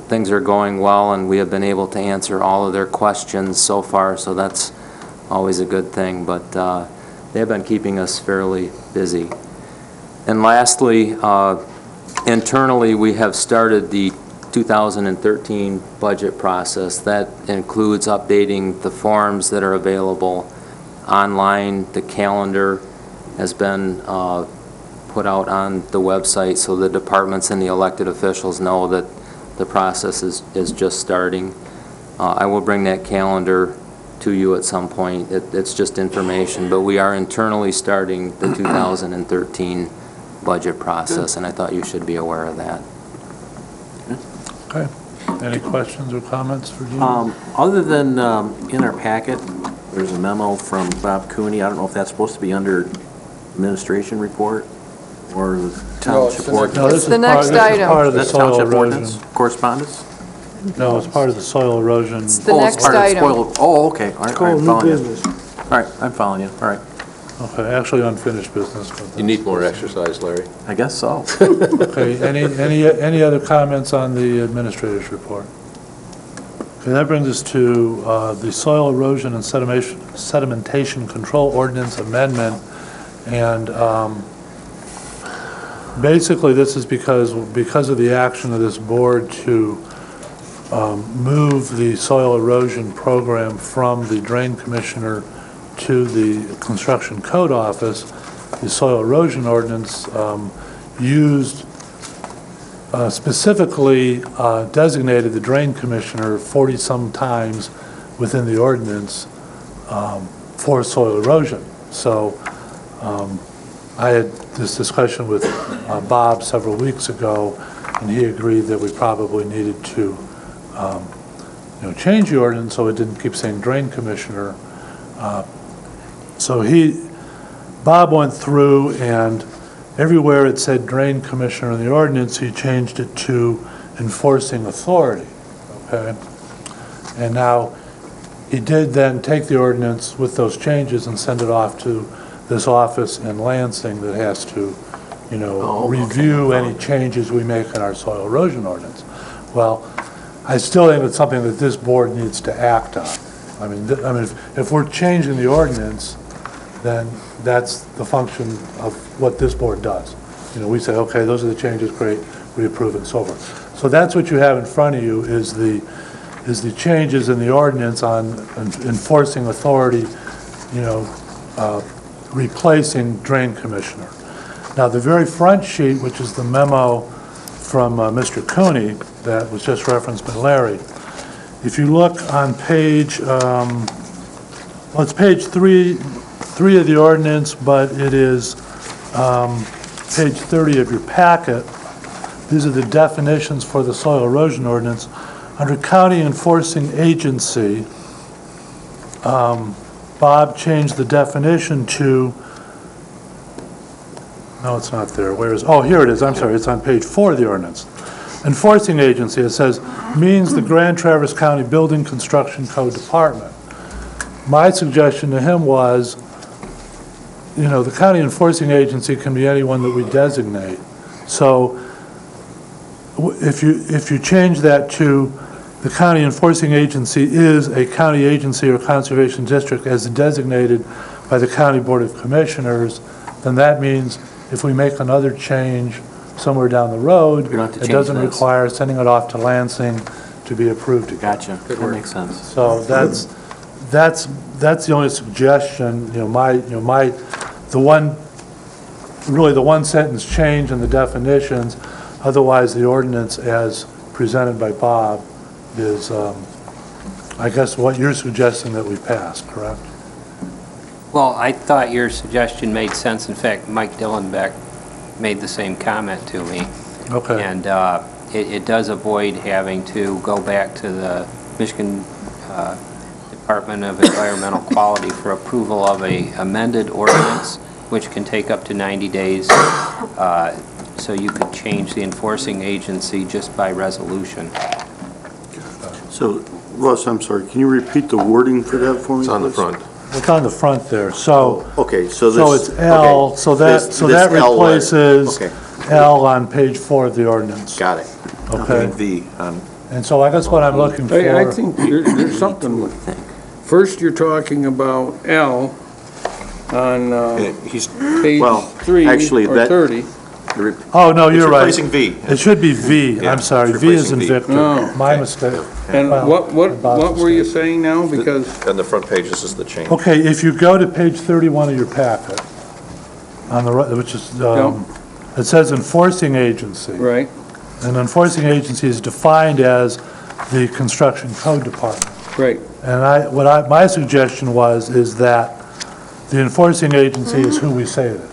Things are going well, and we have been able to answer all of their questions so far, so that's always a good thing, but they have been keeping us fairly busy. And lastly, internally, we have started the 2013 budget process. That includes updating the forms that are available online. The calendar has been put out on the website so the departments and the elected officials know that the process is just starting. I will bring that calendar to you at some point. It's just information, but we are internally starting the 2013 budget process, and I thought you should be aware of that. Okay. Any questions or comments for Dean? Other than in our packet, there's a memo from Bob Cooney. I don't know if that's supposed to be under administration report or the township No, ordinance. this is the next item. part of the That's soil township erosion. ordinance correspondence? No, it's part of the soil erosion. It's the Oh, next part of the item. spoil- Oh, okay. All right, Call I'm new following you. business. All right, I'm following you. All right. Okay, actually unfinished business. but You need more exercise, Larry. I guess so. Okay, any other comments on the administrator's report? Okay, that brings us to the soil erosion and sedimentation control ordinance amendment. And basically, this is because of the action of this board to move the soil erosion program from the drain commissioner to the construction code office, the soil erosion ordinance used specifically designated the drain commissioner 40-some times within the ordinance for soil erosion. So I had this discussion with Bob several weeks ago, and he agreed that we probably needed to change the ordinance so it didn't keep saying drain commissioner. So Bob went through, and everywhere it said drain commissioner in the ordinance, he changed it to enforcing authority, okay? And now, he did then take the ordinance with those changes and send it off to this office in Lansing that has to, review any changes we make in our soil erosion ordinance. Well, I still think it's something that this board needs to act on. I mean, if we're changing the ordinance, then that's the function of what this board does. We say, okay, those are the changes, great, we approve and so forth. So that's what you have in front of you is the changes in the ordinance on enforcing authority, replacing drain commissioner. Now, the very front sheet, which is the memo from Mr. Cooney that was just referenced by Larry, if you look on page, it's page 3 of the ordinance, but it is page 30 of your packet. These are the definitions for the soil erosion ordinance. Under county enforcing agency, Bob changed the definition to, no, it's not there. Where is, oh, here it is. I'm sorry. It's on page 4 of the ordinance. Enforcing agency, it says, means the Grand Traverse County Building Construction Code Department. My suggestion to him was, the county enforcing agency can be anyone that we designate. So if you change that to the county enforcing agency is a county agency or conservation district as designated by the County Board of Commissioners, then that means if we make another change somewhere down the road, it doesn't require sending it off to Lansing to be approved again. Gotcha. That makes sense. So that's the only suggestion. The one sentence change in the definitions. Otherwise, the ordinance as presented by Bob is, I guess, what you're suggesting that we pass, correct? Well, I thought your suggestion made sense. In fact, Mike Dillenbeck made the same comment to me. Okay. And it does avoid having to go back to the Michigan Department of Environmental Quality for approval of a amended ordinance, which can take up to 90 days. So you could change the enforcing agency just by resolution. So, Russ, I'm sorry, can you repeat the wording for that for me? It's on the please? front. It's on the front there. So, Okay, so this. so it's L, okay, so this that L letter. replaces Okay, L on page 4 of the ordinance. got it. Okay? V on And so I guess what I'm looking for. I think there's something. First, you're talking about L on he's page Well, 3 actually, or that- 30. Oh, no, you're right. replacing V. It should be V. Yeah, I'm sorry. it's V is in replacing V. Victor. No. My mistake. And Well, what Bob's were you mistake. saying now? Because, On the front page, this is the change. Okay, if you go to page 31 of your packet, on the right, which is, it says enforcing agency. right, An enforcing agency is defined as the construction code department. right. And my suggestion is that the enforcing agency is who we say it is.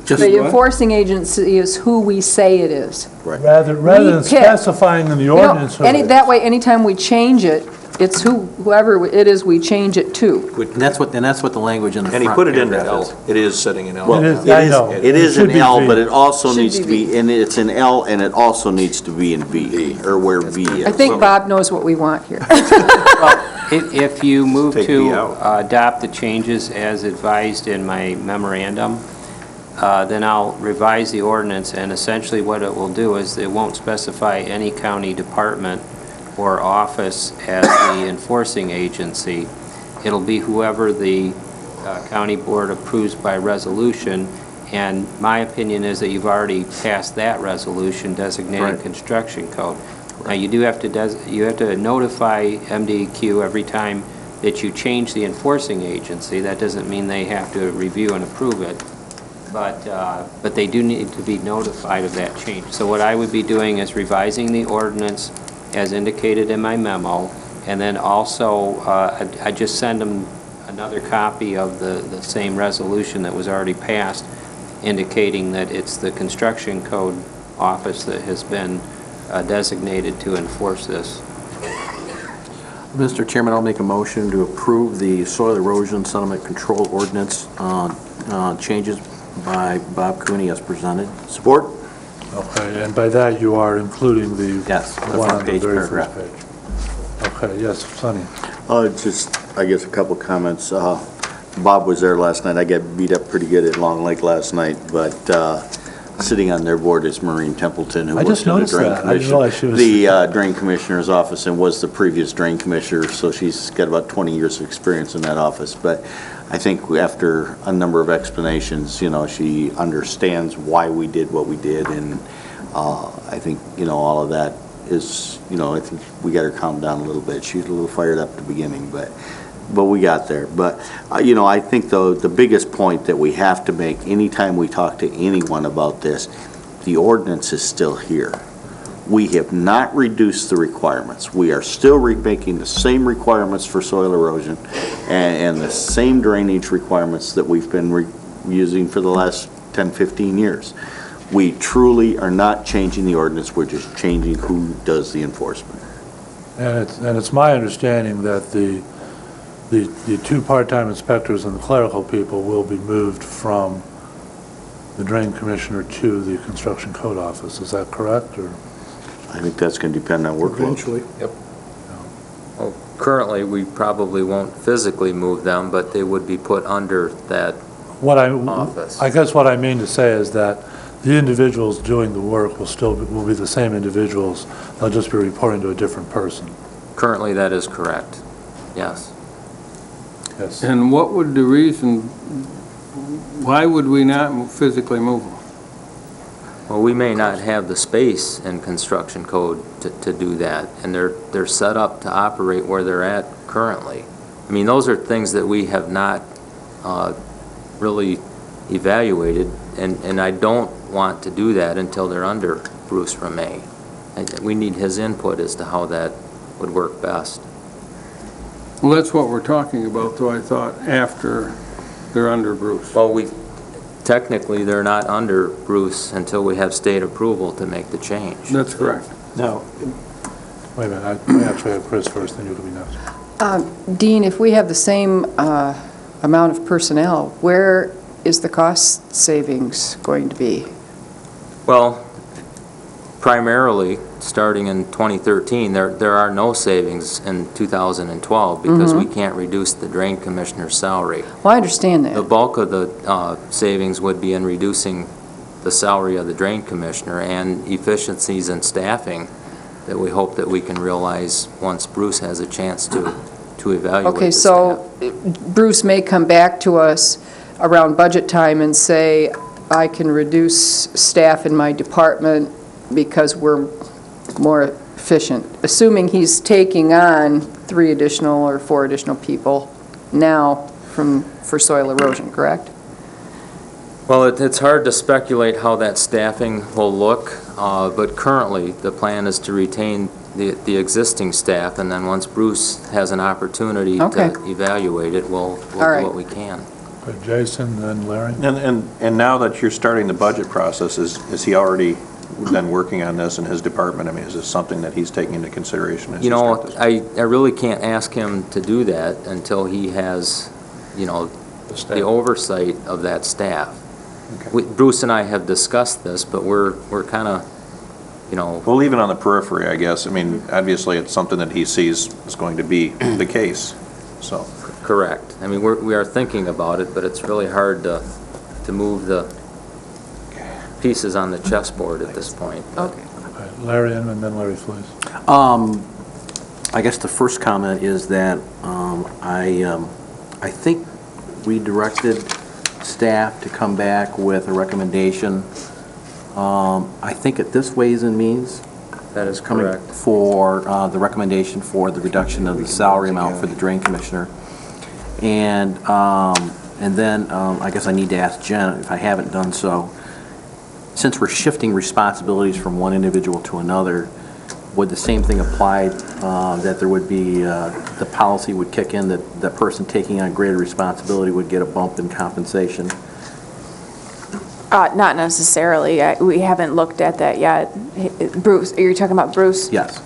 The enforcing agency is who we say it is. Rather than pick. specifying in the ordinance who it is. That way, anytime we change it, it's whoever it is we change it to. And that's what the language in the And front he put it in paragraph there, is. though. It is setting an L. Well, It is- I know. It is should an be L, V. but it also Should needs be to be, and it's an L, and it also needs to be in V, or where V is. I think Bob knows what we want here. If you move Take to B out. adopt the changes as advised in my memorandum, then I'll revise the ordinance, and essentially what it will do is it won't specify any county department or office as the enforcing agency. It'll be whoever the county board approves by resolution, and my opinion is that you've already passed that resolution designating Right. construction code. Now, you do have to notify MDEQ every time that you change the enforcing agency. That doesn't mean they have to review and approve it, but they do need to be notified of that change. So what I would be doing is revising the ordinance as indicated in my memo, and then also I just send them another copy of the same resolution that was already passed, indicating that it's the construction code office that has been designated to enforce this. Mr. Chairman, I'll make a motion to approve the soil erosion sediment control ordinance changes by Bob Cooney as presented. Support? Okay, and by that you are including the Yes, the one front on the page very first paragraph. page. Okay, yes, Sonny. Just, I guess, a couple comments. Bob was there last night. I got beat up pretty good at Long Lake last night, but sitting on their board is Maureen Templeton, who I works just in the noticed drain that. I didn't commission. realize she was- The drain commissioner's office, and was the previous drain commissioner, so she's got about 20 years of experience in that office. But I think after a number of explanations, she understands why we did what we did, and I think, all of that is, I think we got her calmed down a little bit. She was a little fired up at the beginning, but we got there. But, I think, though, the biggest point that we have to make anytime we talk to anyone about this, the ordinance is still here. We have not reduced the requirements. We are still making the same requirements for soil erosion and the same drainage requirements that we've been using for the last 10, 15 years. We truly are not changing the ordinance, we're just changing who does the enforcement. And it's my understanding that the two part-time inspectors and the clerical people will be moved from the drain commissioner to the construction code office. Is that correct, or? I think that's going to depend on workload. Eventually. Well, currently, we probably won't physically move them, but they would be put under that office. I guess what I mean to say is that the individuals doing the work will be the same individuals. They'll just be reporting to a different person. Currently, that is correct. Yes. Yes. And what would the reason, why would we not physically move them? Well, we may not have the space in construction code to do that, and they're set up to operate where they're at currently. I mean, those are things that we have not really evaluated, and I don't want to do that until they're under Bruce Ramey. We need his input as to how that would work best. Well, that's what we're talking about, though, I thought, after they're under Bruce. Well, technically, they're not under Bruce until we have state approval to make the change. That's correct. Now, Wait a minute, I actually have Chris first, then you can be next. Dean, if we have the same amount of personnel, where is the cost savings going to be? Well, primarily, starting in 2013, there are no savings in 2012 because we can't reduce the drain commissioner's salary. Well, I understand The that. bulk of the savings would be in reducing the salary of the drain commissioner and efficiencies in staffing that we hope that we can realize once Bruce has a chance to evaluate Okay, the so Bruce may come back to us around budget time and say, I can reduce staff in my department because we're more efficient, assuming he's taking on 3 additional or 4 additional people now for soil erosion, correct? Well, it's hard to speculate how that staffing will look, but currently, the plan is to retain the existing staff, and then once Bruce has an opportunity Okay. to evaluate it, we'll do All right. what we can. Okay, Jason, then Larry? And now that you're starting the budget process, is he already then working on this in his department? I mean, is this something that he's taking into consideration as You he know, starts this? I really can't ask him to do that until he has, the oversight of that staff. Okay. Bruce and I have discussed this, but we're kind of, Well, even on the periphery, I guess, I mean, obviously, it's something that he sees is going to be the case, so. correct. I mean, we are thinking about it, but it's really hard to move the pieces on the chessboard at this point. Okay. Okay, Larry, and then Larry, please. I guess the first comment is that I think we directed staff to come back with a recommendation. I think at this Ways and Means That is coming correct. for the recommendation for the reduction of the salary amount for the drain commissioner. And then I guess I need to ask Jen, if I haven't done so, since we're shifting responsibilities from one individual to another, would the same thing apply, that there would be, the policy would kick in, that the person taking on greater responsibility would get a bump in compensation? Not necessarily. We haven't looked at that yet. Bruce, are you talking about Bruce? Yes.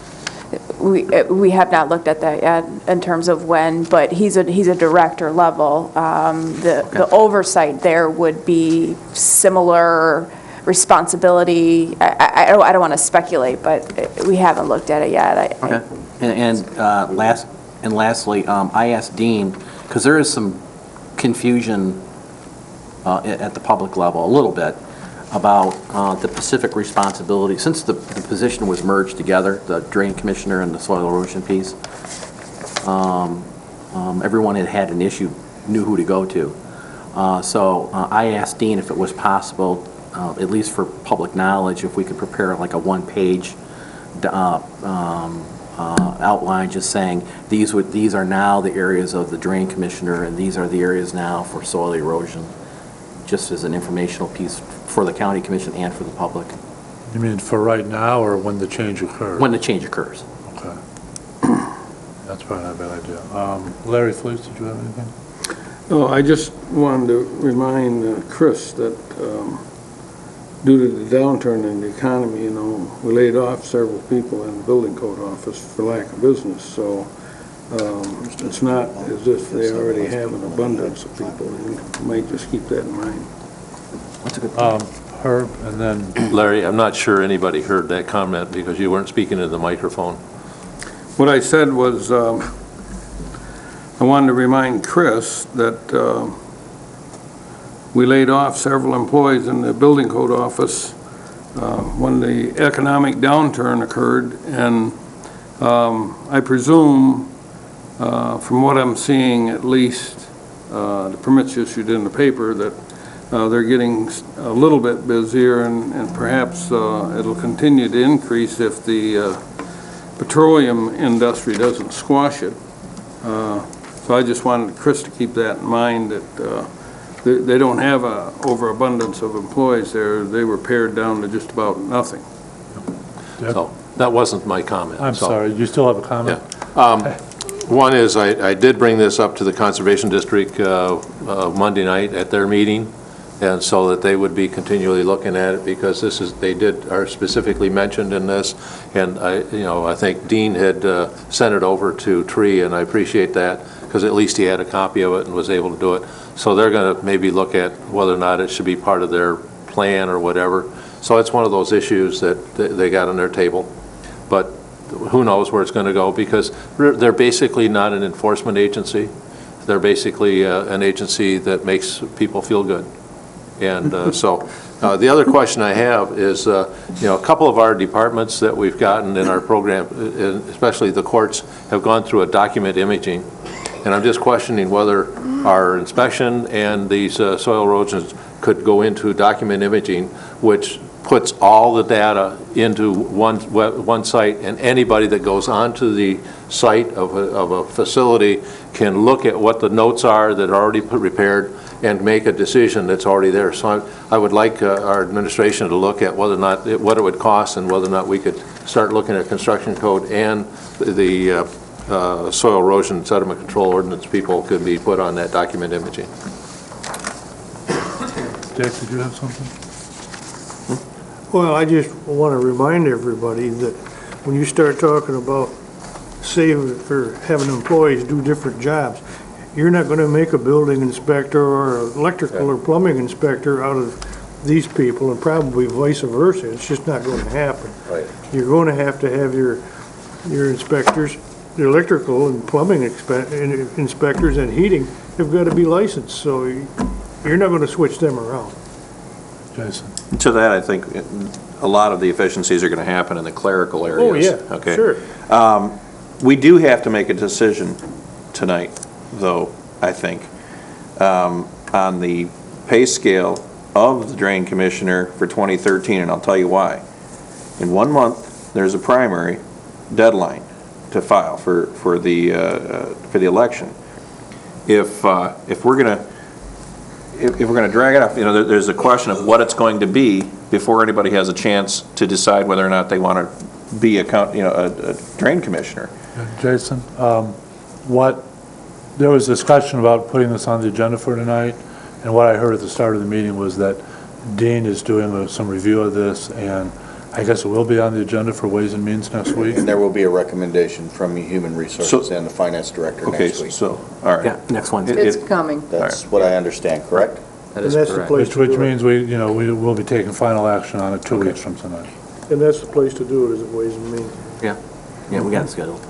We have not looked at that yet in terms of when, but he's a director level. The oversight there would be similar responsibility. I don't want to speculate, but we haven't looked at it yet. Okay. And lastly, I asked Dean, because there is some confusion at the public level, a little bit, about the specific responsibility, since the position was merged together, the drain commissioner and the soil erosion piece, everyone had an issue, knew who to go to. So I asked Dean if it was possible, at least for public knowledge, if we could prepare like a one-page outline just saying these are now the areas of the drain commissioner and these are the areas now for soil erosion, just as an informational piece for the county commission and for the public. You mean for right now or when the change occurs? When the change occurs. Okay. That's probably not a bad idea. Larry Fleece, did you have anything? No, I just wanted to remind Chris that due to the downturn in the economy, we laid off several people in the building code office for lack of business. So it's not as if they already have an abundance of people. You might just keep that in mind. That's a good point. Herb, and then Larry, I'm not sure anybody heard that comment because you weren't speaking into the microphone. What I said was I wanted to remind Chris that we laid off several employees in the building code office when the economic downturn occurred, and I presume, from what I'm seeing at least, the permits issued in the paper, that they're getting a little bit busier, and perhaps it'll continue to increase if the petroleum industry doesn't squash it. So I just wanted Chris to keep that in mind, that they don't have a overabundance of employees there. They were pared down to just about nothing. So that wasn't my comment. I'm sorry, you still have a comment? Yeah. One is I did bring this up to the Conservation District Monday night at their meeting, and so that they would be continually looking at it, because are specifically mentioned in this, and I think Dean had sent it over to Tree, and I appreciate that, because at least he had a copy of it and was able to do it. So they're going to maybe look at whether or not it should be part of their plan or whatever. So it's one of those issues that they got on their table, but who knows where it's going to go, because they're basically not an enforcement agency. They're basically an agency that makes people feel good. And so the other question I have is, a couple of our departments that we've gotten in our program, especially the courts, have gone through a document imaging. And I'm just questioning whether our inspection and these soil erosions could go into document imaging, which puts all the data into one site, and anybody that goes onto the site of a facility can look at what the notes are that are already prepared and make a decision that's already there. So I would like our administration to look at whether or not what it would cost, and whether or not we could start looking at construction code and the soil erosion sediment control ordinance people could be put on that document imaging. Dick, did you have something? Well, I just want to remind everybody that when you start talking about having employees do different jobs, you're not going to make a building inspector or an electrical or plumbing inspector out of these people, and probably vice versa. It's just not going to happen. Right. You're going to have your inspectors, the electrical and plumbing inspectors and heating have got to be licensed, so you're not going to switch them around. Jason? To that, I think a lot of the efficiencies are going to happen in the clerical areas. Oh, yeah, okay? sure. We do have to make a decision tonight, though, I think, on the pay scale of the drain commissioner for 2013, and I'll tell you why. In 1 month, there's a primary deadline to file for the election. If we're gonna drag it up, you know, there's a question of what it's going to be before anybody has a chance to decide whether or not they want to be a drain commissioner. Jason, there was discussion about putting this on the agenda for tonight, and what I heard at the start of the meeting was that Dean is doing some review of this, and I guess it will be on the agenda for Ways and Means next week. And there will be a recommendation from the Human Resources and the Finance Director next week. So, all right. Yeah, next Wednesday. It's coming. That's what I understand, correct? That And is that's the correct. place to Which do it. means we will be taking final action on it 2 weeks from tonight. And that's the place to do it, is at Ways and Means. Yeah, we got it scheduled.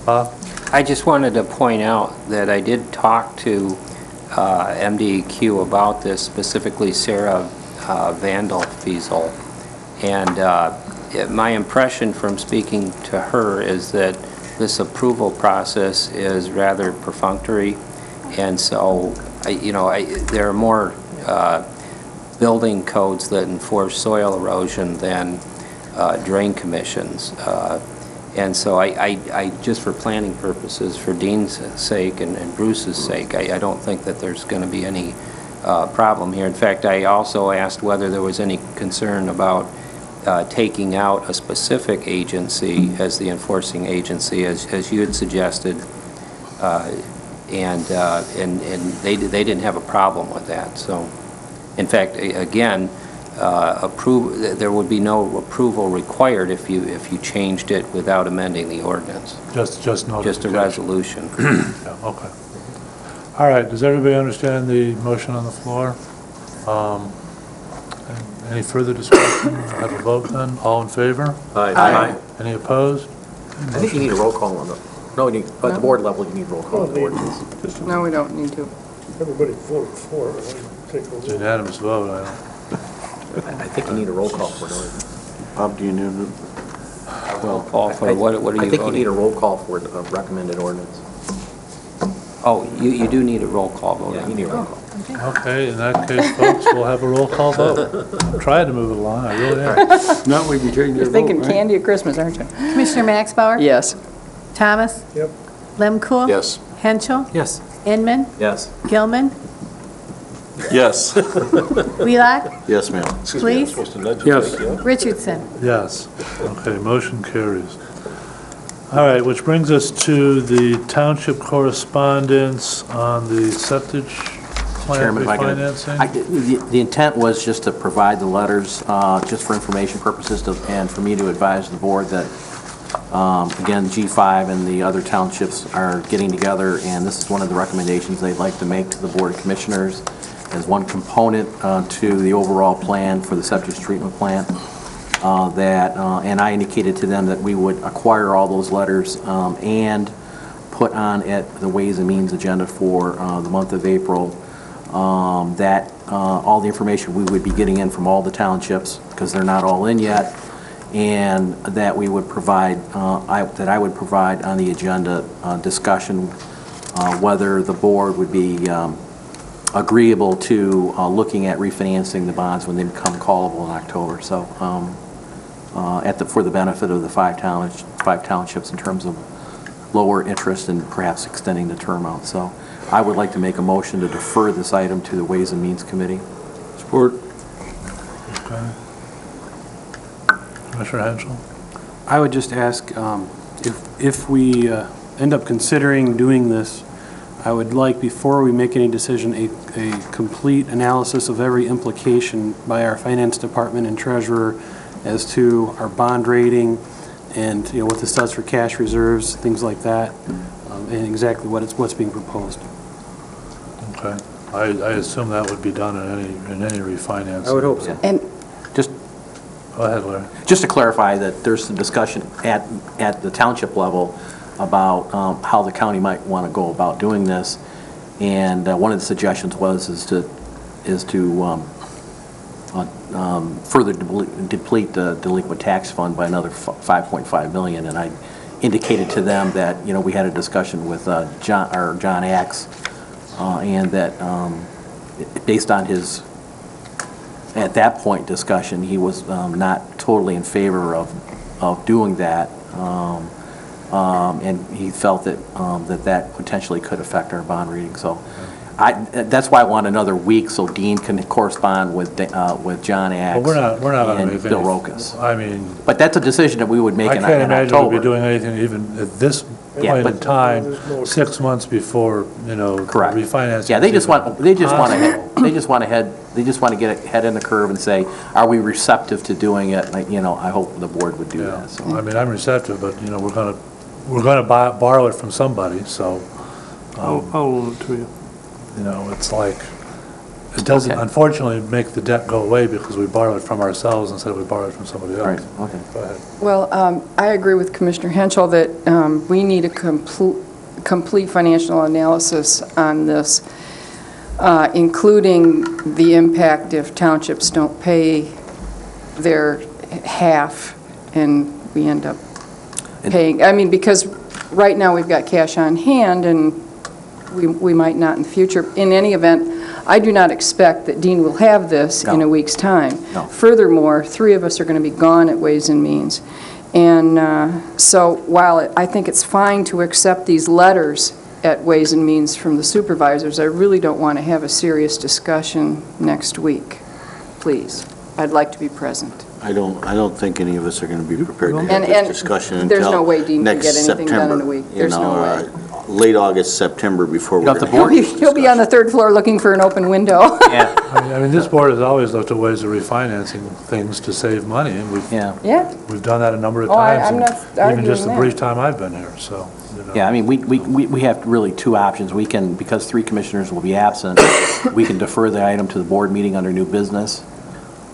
Bob? I just wanted to point out that I did talk to MDEQ about this, specifically Sarah Vandal Fiesel, and my impression from speaking to her is that this approval process is rather perfunctory, and so, there are more building codes that enforce soil erosion than drain commissions. And so I just for planning purposes, for Dean's sake and Bruce's sake, I don't think that there's going to be any problem here. In fact, I also asked whether there was any concern about taking out a specific agency as the enforcing agency, as you had suggested, and they didn't have a problem with that. So, in fact, again, there would be no approval required if you changed it without amending the ordinance. Just notification. Just a resolution. Yeah, okay. All right, does everybody understand the motion on the floor? Any further discussion? Have a vote then? All in favor? Aye. Any opposed? I think you need a roll call on at the board level, you need roll call on the ordinance. No, we don't need to. Everybody voted for it. Take a It's look. unanimous vote, I don't. I think you need a roll call for an ordinance. Bob, do you know? Roll call for what are you voting? I think you need a roll call for a recommended ordinance. Oh, you do need a roll call vote. Yeah, you need a roll call. Okay, in that case, folks, we'll have a roll call vote. I'm trying to move it along, I really am. Now we can change your You're vote, thinking right? candy at Christmas, aren't you? Commissioner Max Bauer? Yes. Thomas? Yep. Lemkool? Yes. Henschel? Yes. Inman? Yes. Gilman? Yes. Wheelock? Yes, ma'am. Please? Yes. Richardson? Yes. Okay, motion carries. All right, which brings us to the township correspondence on the septic plant Chairman, if I can- refinancing. The intent was just to provide the letters, just for information purposes, and for me to advise the board that, again, G5 and the other townships are getting together, and this is one of the recommendations they'd like to make to the Board of Commissioners as one component to the overall plan for the septic treatment plant. And I indicated to them that we would acquire all those letters and put on at the Ways and Means agenda for the month of April, that all the information we would be getting in from all the townships, because they're not all in yet, and that we would provide, that I would provide on the agenda discussion whether the board would be agreeable to looking at refinancing the bonds when they become callable in October. So for the benefit of the five townships in terms of lower interest and perhaps extending the term out. So I would like to make a motion to defer this item to the Ways and Means Committee. Support. Okay. Commissioner Henschel? I would just ask, if we end up considering doing this, I would like, before we make any decision, a complete analysis of every implication by our finance department and treasurer as to our bond rating and, what this does for cash reserves, things like that, and exactly what's being proposed. Okay. I assume that would be done in any refinancing. I would hope so. And Just Go ahead, Larry. Just to clarify that there's some discussion at the township level about how the county might want to go about doing this, and one of the suggestions is to further deplete the delinquent tax fund by another $5.5 million, and I indicated to them that we had a discussion with John Axe, and that based on his at that point discussion, he was not totally in favor of of doing that. And he felt that, that potentially could affect our bond rating. So that's why I want another week so Dean can correspond with John Axe Well, we're not going to and make Bill any. Rokas. I mean, But that's a decision that we would make I in can't imagine we'd October. be doing anything even at this Yeah, point but- in time, 6 months before, Correct. refinancing. Yeah, they just want to get possible. ahead in the curve and say, are we receptive to doing it? Like, I hope the board would do Yeah, that. So. I mean, I'm receptive, but, we're going to borrow it from somebody, so, I'll loan it to you. it's like, it doesn't Okay. unfortunately make the debt go away because we borrow it from ourselves instead of we borrow it from somebody else. Right, okay. Go ahead. Well, I agree with Commissioner Henschel that we need a complete financial analysis on this, including the impact if townships don't pay their half and we end up paying. I mean, because right now we've got cash on hand and we might not in the future. In any event, I do not expect that Dean will have this in a week's time. No. Furthermore, 3 of us are going to be gone at Ways and Means. And so while I think it's fine to accept these letters at Ways and Means from the supervisors, I really don't want to have a serious discussion next week. Please, I'd like to be present. I don't think any of us are going to be prepared to have And- this and discussion until there's no way Dean can next get anything done in a September, week. There's no way. Late August, September before we're got the going to have board? this He'll be on the 3rd floor looking for an open window. Yeah, I mean, this board has always looked at ways of refinancing things to save money, and yeah. Yeah. we've done that a number of Oh, times. I'm and not Even just the arguing brief that. time I've been here, so. Yeah, I mean, we have really 2 options. We can, because 3 commissioners will be absent, we can defer the item to the board meeting under new business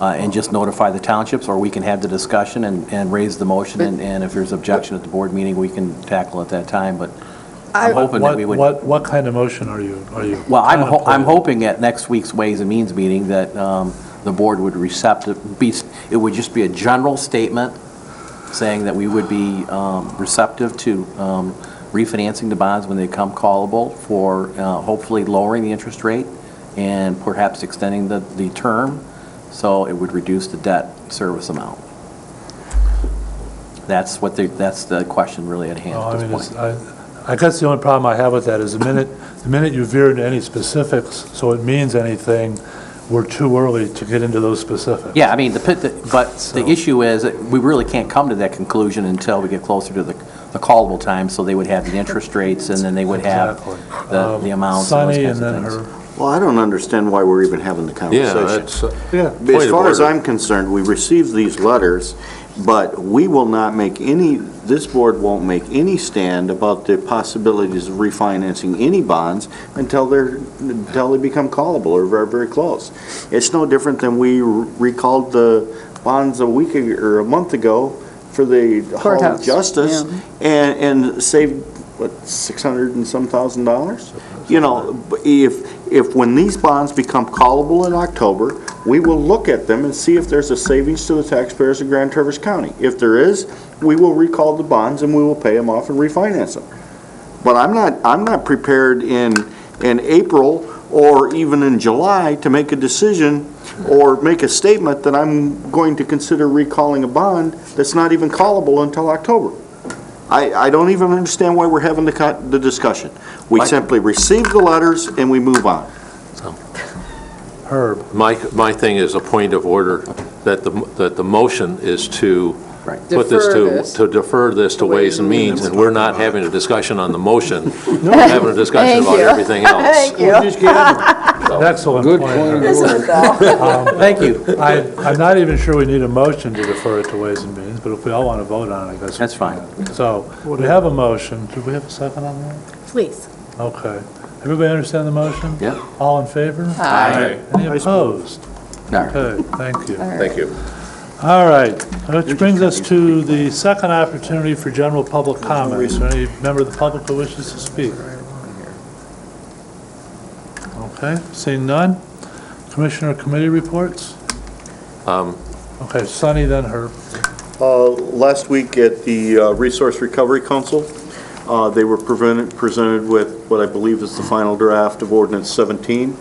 and just notify the townships, or we can have the discussion and raise the motion, and if there's objection at the board meeting, we can tackle it at that time, but I'm hoping that we would. What kind of motion are you? Well, I'm contemplating? hoping at next week's Ways and Means meeting that the board would it would just be a general statement saying that we would be receptive to refinancing the bonds when they come callable for hopefully lowering the interest rate and perhaps extending the term, so it would reduce the debt service amount. That's the question really at hand at this point. I guess the only problem I have with that is the minute you veer into any specifics, so it means anything, we're too early to get into those specifics. Yeah, I mean, the issue is that we really can't come to that conclusion until we get closer to the callable time, so they would have the interest rates, and then they would have the amounts and those Sonny kinds and of then things. her. Well, I don't understand why we're even having the Yeah, conversation. that's, As far as I'm concerned, we received these letters, but we will not make this board won't make any stand about the possibilities of refinancing any bonds until they become callable or very, very close. It's no different than we recalled the bonds a week or a month ago for the Hall Courthouse, of Justice yeah. and saved, what, $600 and some thousand? If when these bonds become callable in October, we will look at them and see if there's a savings to the taxpayers of Grand Traverse County. If there is, we will recall the bonds and we will pay them off and refinance them. But I'm not prepared in April or even in July to make a decision or make a statement that I'm going to consider recalling a bond that's not even callable until October. I don't even understand why we're having the discussion. We simply receive the letters and we move on. Herb. my thing is a point of order, that the motion is to put this to defer this to Ways and Means, and we're not having a discussion on the motion. We're having a discussion about everything else. Thank you. Excellent Good point. point of Herb. order. Thank you. I'm not even sure we need a motion to defer it to Ways and Means, but if we all want to vote on it, I guess. That's fine. So, we have a motion. Do we have a second on that? Please. Okay. Everybody understand the motion? Yeah. All in favor? Aye. Any opposed? All right. Okay, thank you. Thank you. All right, which brings us to the second opportunity for general public comments. Any member of the public who wishes to speak? Okay, seeing none. Commissioner committee reports? Okay, Sonny, then Herb. Last week at the Resource Recovery Council, they were presented with what I believe is the final draft of Ordinance 17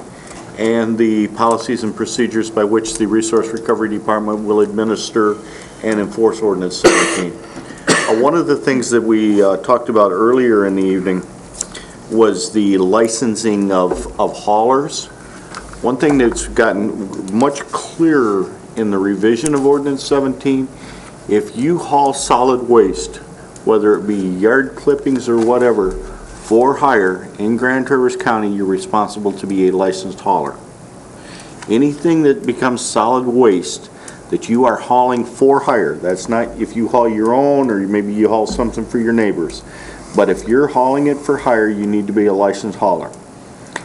and the policies and procedures by which the Resource Recovery Department will administer and enforce ordinance 17. One of the things that we talked about earlier in the evening was the licensing of haulers. One thing that's gotten much clearer in the revision of ordinance 17, if you haul solid waste, whether it be yard clippings or whatever, for hire in Grand Traverse County, you're responsible to be a licensed hauler. Anything that becomes solid waste that you are hauling for hire, that's not if you haul your own or maybe you haul something for your neighbors, but if you're hauling it for hire, you need to be a licensed hauler.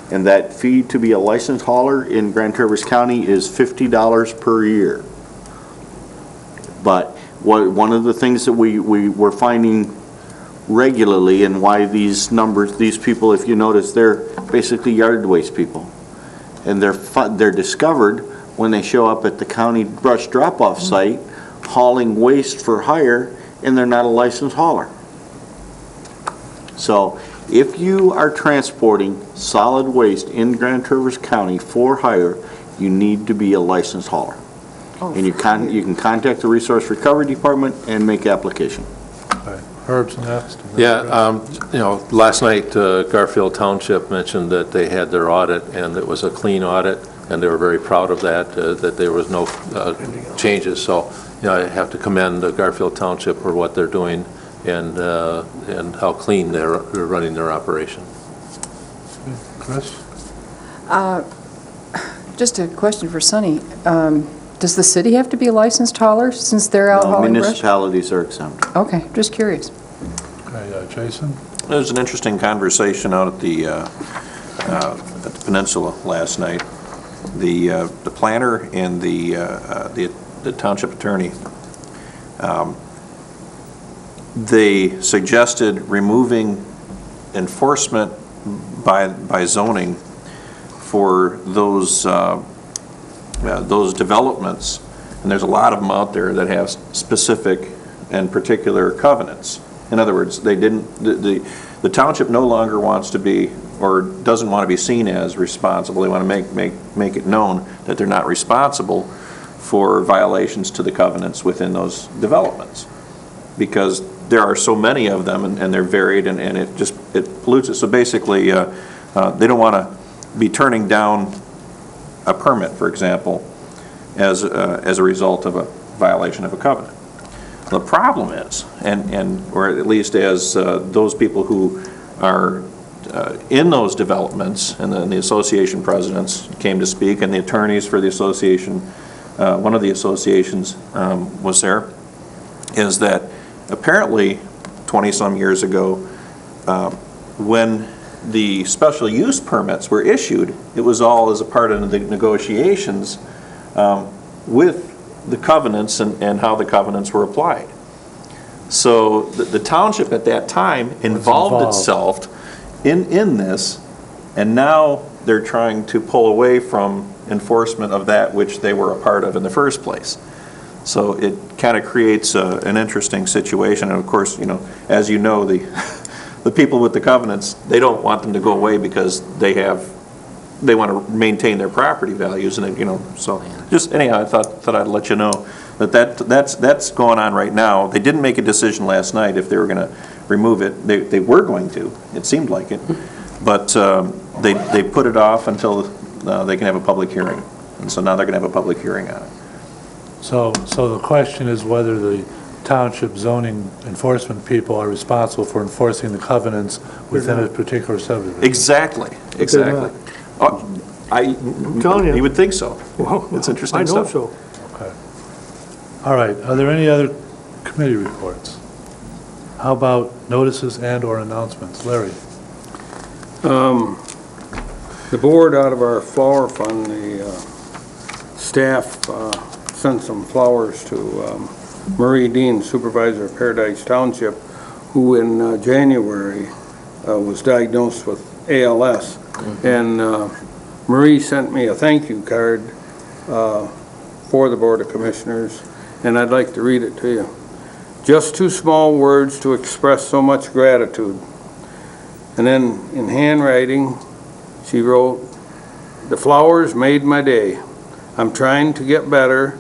And that fee to be a licensed hauler in Grand Traverse County is $50 per year. But one of the things that we're finding regularly, and why these numbers, these people, if you notice, they're basically yard waste people. And they're discovered when they show up at the county brush drop-off site hauling waste for hire, and they're not a licensed hauler. So if you are transporting solid waste in Grand Traverse County for hire, you need to be a licensed hauler. And you can contact the Resource Recovery Department and make application. Herb's next. Yeah, last night Garfield Township mentioned that they had their audit and it was a clean audit, and they were very proud of that, that there was no changes. So, I have to commend Garfield Township for what they're doing and how clean they're running their operation. Chris? Just a question for Sonny. Does the city have to be a licensed hauler since they're out No, hauling brush? municipalities are exempt. Okay, just curious. Okay, Jason? There was an interesting conversation out at the Peninsula last night. The planner and the township attorney, they suggested removing enforcement by zoning for those developments, and there's a lot of them out there that have specific and particular covenants. In other words, the township no longer wants to be, or doesn't want to be seen as responsible. They want to make it known that they're not responsible for violations to the covenants within those developments, because there are so many of them, and they're varied, and it pollutes it. So basically, they don't want to be turning down a permit, for example, as a result of a violation of a covenant. The problem is, or at least as those people who are in those developments, and then the association presidents came to speak, and the attorneys for the association, one of the associations was there, is that apparently 20-some years ago, when the special use permits were issued, it was all as a part of the negotiations with the covenants and how the covenants were applied. So the township at that time involved itself in this, and now they're trying to pull away from enforcement of that which they were a part of in the first place. So it kind of creates an interesting situation. And of course, as you know, the people with the covenants, they don't want them to go away because they want to maintain their property values, and so just anyhow, I thought I'd let you know that's going on right now. They didn't make a decision last night if they were going to remove it. They were going to. It seemed like it, but they put it off until they can have a public hearing, and so now they're going to have a public hearing on it. So the question is whether the township zoning enforcement people are responsible for enforcing the covenants within a particular subdivision. Exactly. I'm telling you. You would think so. Well, It's interesting I know stuff. so. Okay. All right, are there any other committee reports? How about notices and/or announcements? Larry? The board, out of our flower fund, the staff sent some flowers to Marie Dean, supervisor of Paradise Township, who in January was diagnosed with ALS. And Marie sent me a thank you card for the Board of Commissioners, and I'd like to read it to you. Just two small words to express so much gratitude. And then in handwriting, she wrote, "The flowers made my day. I'm trying to get better.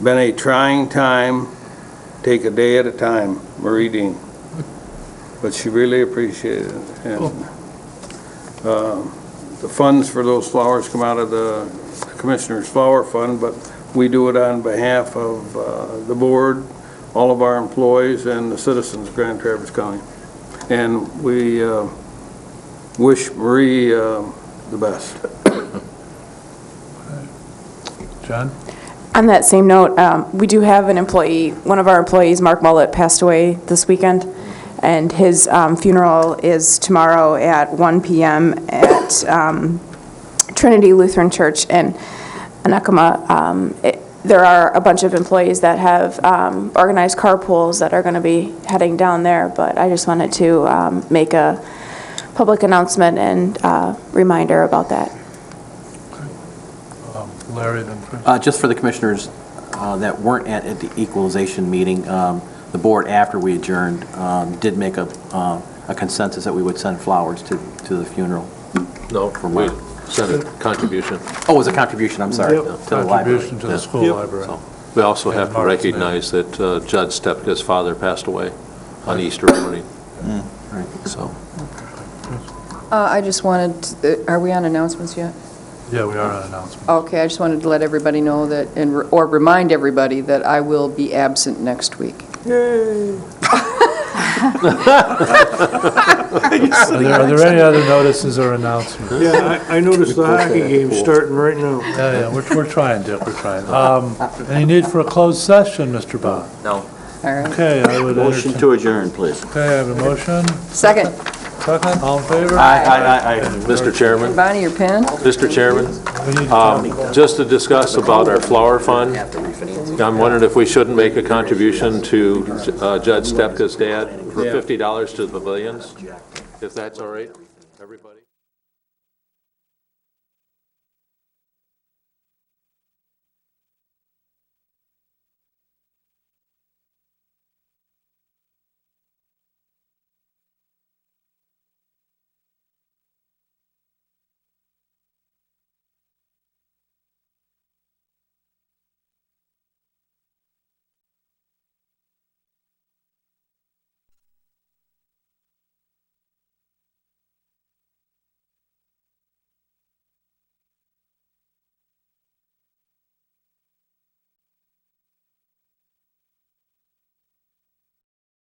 been a trying time. Take a day at a time, Marie Dean. But she really appreciated it. And the funds for those flowers come out of the Commissioner's Flower Fund, but we do it on behalf of the board, all of our employees, and the citizens of Grand Traverse County. And we wish Marie the best. John? On that same note, we do have an employee, one of our employees, Mark Mullet, passed away this weekend, and his funeral is tomorrow at 1 p.m. at Trinity Lutheran Church in Anakama. There are a bunch of employees that have organized carpools that are going to be heading down there, but I just wanted to make a public announcement and reminder about that. Larry, then Chris. Just for the commissioners that weren't at the equalization meeting, the board, after we adjourned, did make a consensus that we would send flowers to the funeral. No, we sent a contribution. Oh, it was a contribution, I'm sorry, Yep. to the library. Contribution to the school Yep. library. So we also And have to Mark's recognize that Judd Stepka's father passed away on Easter morning. Right. So, I just wanted, are we on announcements yet? Yeah, we are on announcement. Okay, I just wanted to let everybody know that, or remind everybody that I will be absent next week. Are there any other notices or announcements? Yeah, I noticed the hockey game's starting right now. Yeah, we're trying, Dick, we're trying. Any need for a closed session, Mr. Bob? No. All right. Okay, I would Motion entertain. to adjourn, please. Okay, I have a motion. Second. Second, all in favor? Mr. Chairman, Bonnie, your pen? Mr. Chairman, We need just to discuss about our flower fund, I'm wondering if we shouldn't make a contribution to Judd Stepka's dad for $50 to the pavilions, if that's all right?